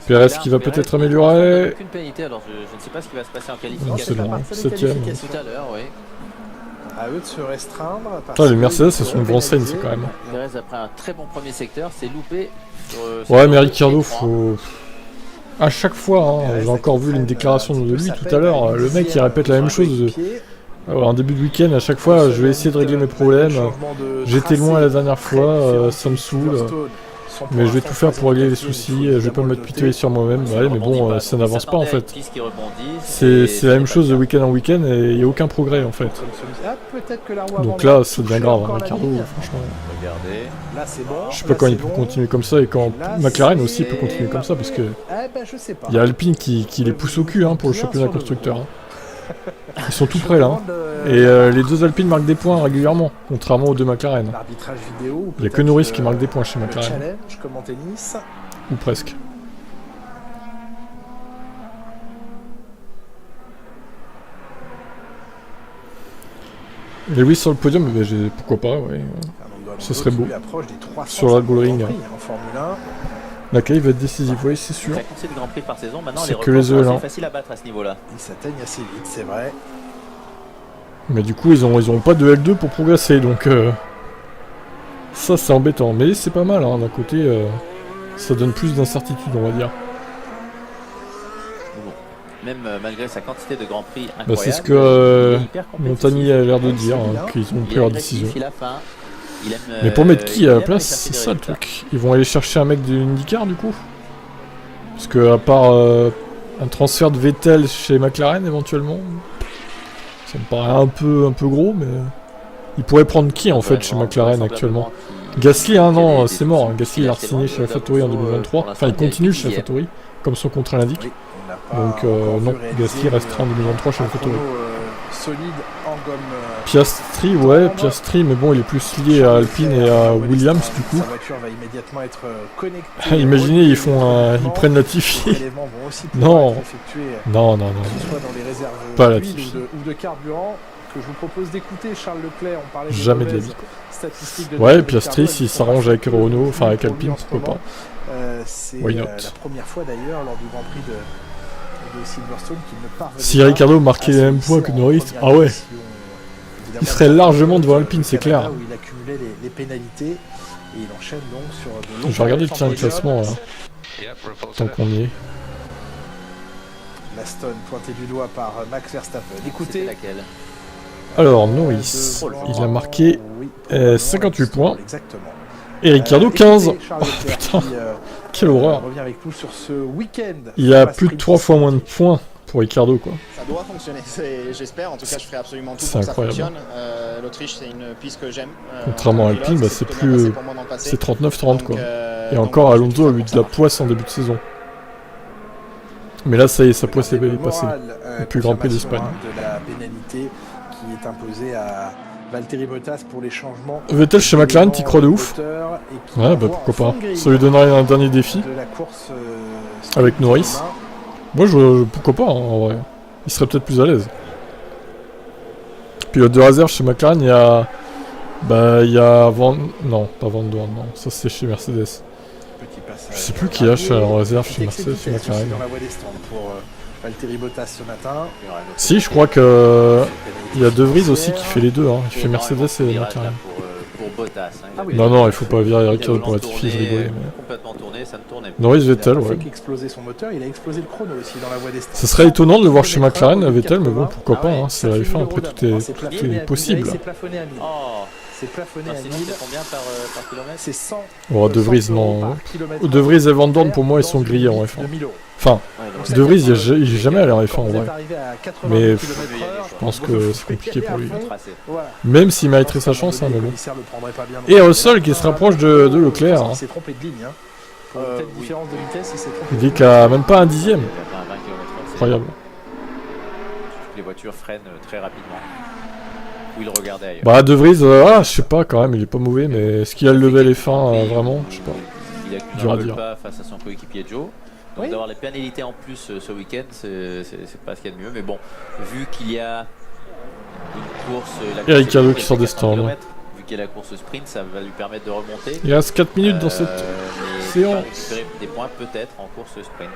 Pérez qui va peut-être améliorer. Aucune pénalité, alors je ne sais pas ce qui va se passer en qualification. C'est long, 7ème. Tout à l'heure, oui. À eux de se restreindre. Les Mercedes, ce sont une grande scène, c'est quand même. Pérez, après un très bon premier secteur, s'est loupé. Ouais, mais Ricardo, faut. À chaque fois, hein, j'ai encore vu une déclaration de lui tout à l'heure. Le mec, il répète la même chose. En début de week-end, à chaque fois, je vais essayer de régler mes problèmes. J'étais loin la dernière fois, ça me saoule. Mais je vais tout faire pour régler les soucis, je vais pas me pitoyer sur moi-même. Ouais, mais bon, ça n'avance pas en fait. C'est la même chose de week-end en week-end et il n'y a aucun progrès en fait. Donc là, ça devient grave, hein, Ricardo, franchement. Je sais pas quand il peut continuer comme ça et quand McLaren aussi peut continuer comme ça parce que il y a Alpine qui les pousse au cul hein, pour le championnat constructeur. Hein. Ils sont tout prêts là. Hein. Et les 2 Alpines marquent des points régulièrement, contrairement aux 2 McLaren. Il n'y a que Norris qui marque des points chez McLaren. Comme en tennis. Ou presque. Lewis sur le podium, pourquoi pas, ouais. Ce serait beau. Sur la Bullring. La qualif va être décisive, oui, c'est sûr. C'est que les œufs là. C'est facile à battre à ce niveau-là. Ils s'atteignent assez vite, c'est vrai. Mais du coup, ils ont pas de L2 pour progresser, donc ça c'est embêtant. Mais c'est pas mal, hein. D'un côté, ça donne plus d'incertitude, on va dire. Même malgré sa quantité de Grand Prix incroyable. C'est ce que Montagny a l'air de dire, hein, qu'ils ont pris leur décision. Mais pour mettre qui à la place, c'est ça le truc. Ils vont aller chercher un mec de IndyCar du coup. Parce que à part un transfert de Vettel chez McLaren éventuellement, ça me paraît un peu gros, mais ils pourraient prendre qui en fait chez McLaren actuellement? Gasly, hein, non, c'est mort. Hein. Gasly a signé chez AlphaTauri en 2023. Enfin, il continue chez AlphaTauri, comme son contrat l'indique. Donc non, Gasly restera en 2023 chez AlphaTauri. Solide en gomme. Piastri, ouais, Piastri, mais bon, il est plus lié à Alpine et à Williams du coup. Sa voiture va immédiatement être connectée. Imaginez, ils prennent Latifi. Les prélèvements vont aussi Non. être effectués, Non. que ce soit dans les réserves Pas d'huile Latifi. ou de carburant. Que je vous propose d'écouter Charles Leclerc. On parlait Jamais de la mauvaises vie. statistiques de Ouais, Daniel Piastri, Ricciardo, s'il ils s'arrange sont avec assez Renault, enfin avec pour lui Alpine, en ce pourquoi moment. pas. C'est Why not. la première fois d'ailleurs lors du Grand Prix de Silverstone qu'il ne parvenait Si pas Ricciardo marquait à les mêmes se points hisser que en Norris, première ah ouais. position. Évidemment, Il serait largement devant Alpine, le c'est Canada, clair. où il accumulait les pénalités et il enchaîne donc sur de longs Je vais regarder le championnats. classement là, tant qu'on y est. L'Aston pointé du doigt par Max Verstappen. Écoutez laquelle? Alors, Norris, il a marqué 58 points. Exactement. Et Ricciardo 15. Écoutez, Charles Oh Leclerc putain, qui, quelle horreur. revient avec nous sur ce week-end. Il a plus de 3 fois moins de points pour Ricciardo quoi. Ça doit fonctionner, j'espère. En tout cas, je ferai absolument tout C'est pour que ça incroyable. fonctionne. L'Autriche, c'est une piste que j'aime. Contrairement à Alpine, bah, c'est plus. C'est 39-30 quoi. Et encore, Alonso a eu de la poisse en début de saison. Mais là, ça y est, sa poisse est passée. Le plus grand prix d'Espagne. De la pénalité qui est imposée à Valtteri Bottas pour les changements. Vettel chez McLaren, t'y crois de ouf? Ouais, bah pourquoi pas. Ça lui donnerait un dernier défi. De la course, avec Norris. Moi, pourquoi pas, hein, en vrai. Il serait peut-être plus à l'aise. Pilote de réserve chez McLaren, il y a... Bah, il y a... Non, pas Van Dorn, non. Ça, c'est chez Mercedes. Je sais plus qui a en réserve chez Mercedes, chez McLaren. Dans la voie des stands pour Valtteri Bottas ce matin. Si, je crois que... Il y a De Vries aussi qui fait les deux, hein. Il fait Mercedes et McLaren. Pour Bottas. Non, il faut pas virer Ricciardo pour Latifi, je rigolais. Complètement tourné, ça ne tournait pas. Norris, Vettel, ouais. Il a explosé son moteur, il a explosé le chrono aussi dans la voie des stands. Ce serait étonnant de le voir chez McLaren, Vettel, mais bon, pourquoi pas, hein. C'est la F1, après tout est possible. C'est plafonné à 1000. C'est plafonné à 1000. C'est combien par kilomètre? C'est 100. Oh, De Vries, non. De Vries et Van Dorn, pour moi, ils sont grillés en F1. Enfin, De Vries, il est jamais allé en F1 en vrai. Mais je pense que c'est compliqué pour lui. Même s'il mériterait sa chance, hein, mais bon. Et Russell qui se rapproche de Leclerc. Il s'est trompé de ligne. Pour une telle différence de vitesse, il s'est trompé. Il dit qu'il a même pas un dixième. Incroyable. Les voitures freinent très rapidement. Où il regardait ailleurs. Bah, De Vries, je sais pas quand même, il est pas mauvais, mais est-ce qu'il a le level F1 vraiment? Je sais pas. Il a Dur à qu'une dire. pas face à son coéquipier Joe. Donc d'avoir les pénalités en plus ce week-end, c'est pas ce qu'il y a de mieux. Mais bon, vu qu'il y a une course... Et Ricciardo qui sort des stands. Vu qu'il y a la course sprint, ça va lui permettre de remonter. Il reste 4 minutes dans cette séance. Récupérer des points peut-être en course sprint.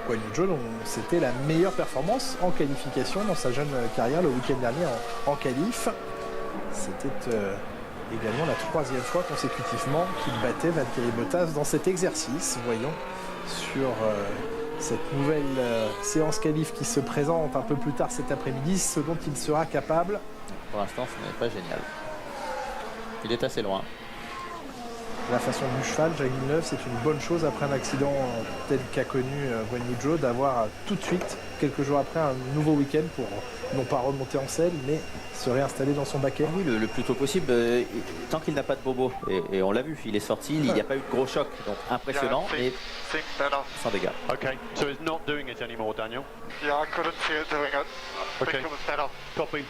Guan Yu Zhou, c'était la meilleure performance en qualification dans sa jeune carrière le week-end dernier en qualif. C'était également la 3e fois consécutivement qu'il battait Valtteri Bottas dans cet exercice. Voyons sur cette nouvelle séance qualif qui se présente un peu plus tard cet après-midi, ce dont il sera capable. Pour l'instant, ce n'est pas génial. Il est assez loin. La façon du cheval, Jacques Villeneuve, c'est une bonne chose après un accident tel qu'a connu Guan Yu Zhou, d'avoir tout de suite, quelques jours après, un nouveau week-end pour non pas remonter en selle, mais se réinstaller dans son baquet. Oui, le plus tôt possible, tant qu'il n'a pas de bobo. Et on l'a vu, il est sorti, il n'y a pas eu de gros choc, donc impressionnant et sans dégâts. Okay, so it's not doing it anymore, Daniel? Yeah, I couldn't see it doing it. I Okay. think it was better. Copy.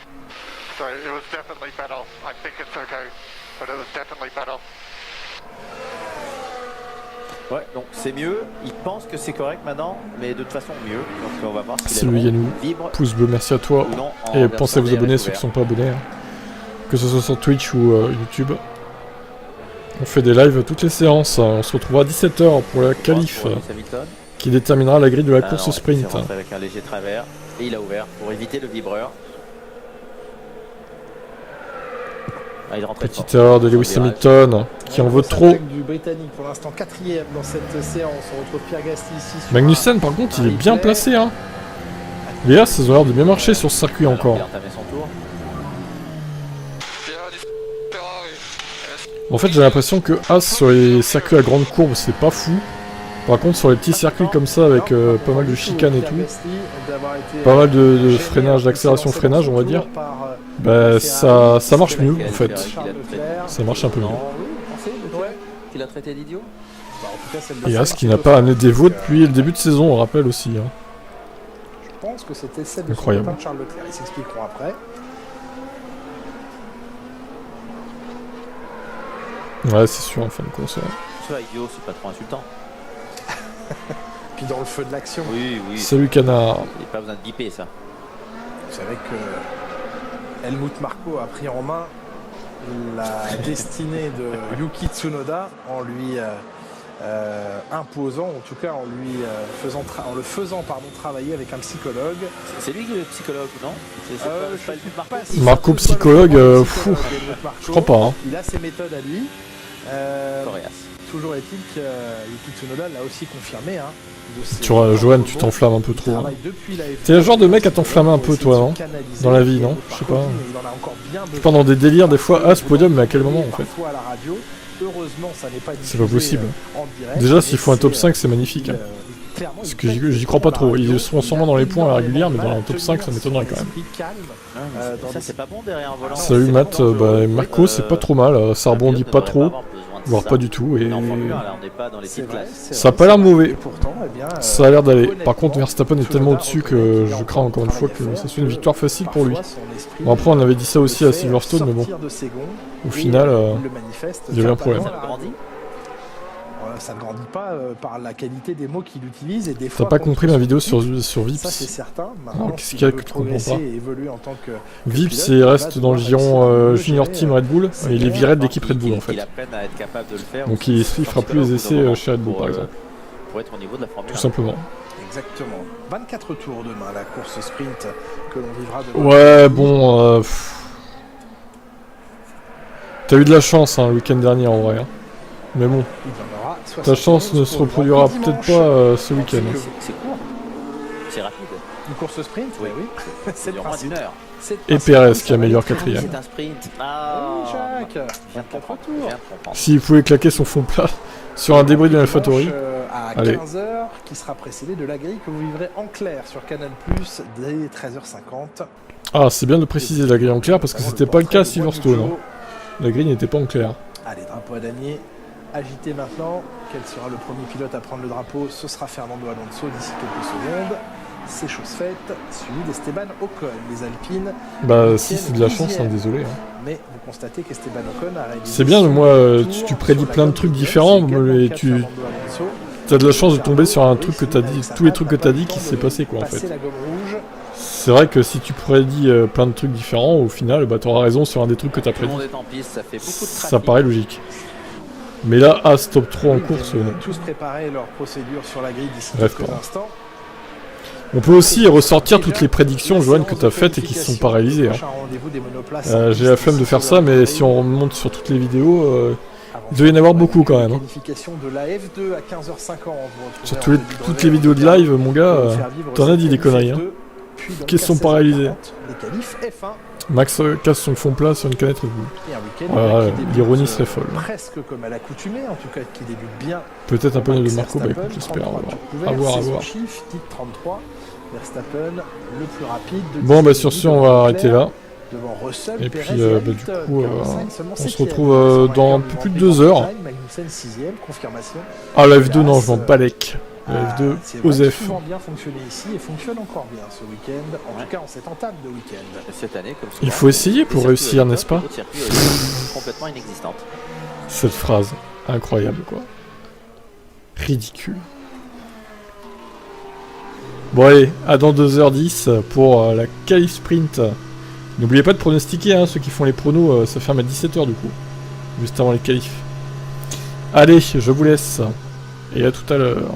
So it was definitely better. I think it's okay, but it was definitely better. Ouais, donc c'est mieux. Il pense que c'est correct maintenant, mais de toute façon mieux. Donc on va voir si C'est le Yannou. Pouce bleu, merci à toi. Et pensez à vous abonner ceux qui ne sont pas abonnés. Hein. Que ce soit sur Twitch ou YouTube. On fait des lives toutes les séances. On se retrouvera à 17h pour la qualif qui déterminera la grille de la course non, sprint. Il s'est rentré avec un léger travers et il a ouvert pour éviter le vibreur. Ah, Petite erreur de Lewis Hamilton qui en veut trop. Du Britannique pour l'instant 4e dans cette séance. On retrouve Pierre Gasly ici. Magnussen par contre il est bien placé. Hein. Les As ils ont l'air de bien marcher sur ce circuit encore. En fait j'ai l'impression que As sur les circuits à grande courbe c'est pas fou. Par contre sur les petits circuits comme ça avec pas mal de chicanes et tout, pas mal de freinage, d'accélération freinage on va dire, bah ça marche mieux en fait. Ça marche un peu mieux. Qu'il a traité d'idiot. Et As qui n'a pas amené des veaux depuis le début de saison on rappelle aussi. Hein. Je pense que c'était celle de incroyable. son copain Charles Leclerc, ils s'expliqueront après. Ouais, c'est sûr, en fin de course. Ouais. Ça, idiot, c'est pas trop insultant. Puis dans le feu de l'action. Oui, oui. Salut Canard. Il n'y a pas besoin de biper ça. Vous savez que Helmut Marko a pris en main la destinée de Yuki Tsunoda en lui imposant, en tout cas en lui en le faisant travailler avec un psychologue. C'est lui qui est le psychologue, non? Marco psychologue, je crois pas. Hein. Il a ses méthodes à lui. Coréas. Toujours est-il que Yuki Tsunoda l'a aussi confirmé. Hein, Johan, tu t'enflammes un peu trop. Hein. T'es le genre de mec à t'enflammer un peu, toi, non? Dans la vie, non? Je sais pas. Je suis pas dans des délires des fois. Ah, ce podium, mais à quel moment en fait? C'est pas possible. Déjà, s'il faut un top 5, c'est magnifique. Hein. Parce que j'y crois pas trop. Ils seront sûrement dans les points à la régulière, mais dans le top 5, ça m'étonnerait quand même. Ça, c'est pas bon derrière un volant. Salut Matt, Marco, c'est pas trop mal. Ça rebondit pas trop. Voire pas du tout, et ça a pas l'air mauvais. Ça a l'air d'aller. Par contre, Verstappen est tellement au-dessus que je crains encore une fois que ça soit une victoire facile pour lui. Bon, après, on avait dit ça aussi à Silverstone, mais bon, au final, il y avait un problème. Ça ne grandit pas par la qualité des mots qu'il utilise et des fois. T'as pas compris ma vidéo sur Vips? Ça c'est certain. Alors qu'est-ce qu'il y a que tu comprends pas? Vips il reste dans le giron Junior Team Red Bull. Il est viré de l'équipe Red Bull en fait. Donc il fera plus les essais chez Red Bull par exemple. Pour être au niveau de la Formule 1. Tout simplement. Exactement. 24 tours demain la course sprint que l'on vivra demain. Ouais bon. T'as eu de la chance le week-end dernier en vrai. Mais bon. Ta chance ne se reproduira peut-être pas ce week-end. C'est court. C'est rapide. Une course sprint? Oui. C'est moins d'une heure. Et Perez qui améliore quatrième. C'est un sprint. Ah, Jacques. 24 tours. S'il pouvait claquer son fond plat sur un débris de l'AlphaTauri. À 15h, qui sera précédé de la grille que vous vivrez en clair sur Canal+ dès 13h50. Ah, c'est bien de préciser la grille en clair parce que c'était pas le cas à Silverstone. La grille n'était pas en clair. Allez, drapeau à damier. Agité maintenant. Quel sera le premier pilote à prendre le drapeau? Ce sera Fernando Alonso d'ici quelques secondes. C'est chose faite, suivi d'Esteban Ocon, les Alpines. Bah si, c'est de la chance, désolé. Mais vous constatez qu'Esteban Ocon a réalisé... C'est bien, moi, tu prédis plein de trucs différents, et tu as de la chance de tomber sur un truc que t'as dit, tous les trucs que t'as dit qui s'est passé quoi en fait. C'est vrai que si tu prédis plein de trucs différents, au final, bah t'auras raison sur un des trucs que t'as prédit. Ça paraît logique. Mais là, stop 3 en course. Tous préparer leur procédure sur la grille d'ici quelques instants. On peut aussi ressortir toutes les prédictions, Johan, que tu as faites et qui ne sont pas réalisées. J'ai la flemme de faire ça, mais si on remonte sur toutes les vidéos, il doit y en avoir beaucoup quand même. Sur toutes les vidéos de live, mon gars, t'en as dit des conneries. Qui ne sont pas réalisées. Max casse son fond plat sur une canette Red Bull. L'ironie serait folle. Presque comme à l'accoutumée, en tout cas qui débute bien. Peut-être un peu de Marco, bah écoute, j'espère. À voir. Verstappen, le plus rapide. Bon, bah sur ce, on va arrêter là. Et puis, du coup, on se retrouve dans un peu plus de 2 heures. Ah, la F2, non, je m'en balèque. La F2, Osef. Ça a bien fonctionné ici et fonctionne encore bien ce week-end, en tout cas en cette entame de week-end. Cette année, comme il faut essayer pour réussir, n'est-ce pas? Complètement inexistante. Cette phrase, incroyable quoi. Ridicule. Bon allez, à dans 2h10 pour la qualif sprint. N'oubliez pas de pronostiquer, ceux qui font les pronos, ça ferme à 17h du coup. Juste avant les qualifs. Allez, je vous laisse. Et à tout à l'heure.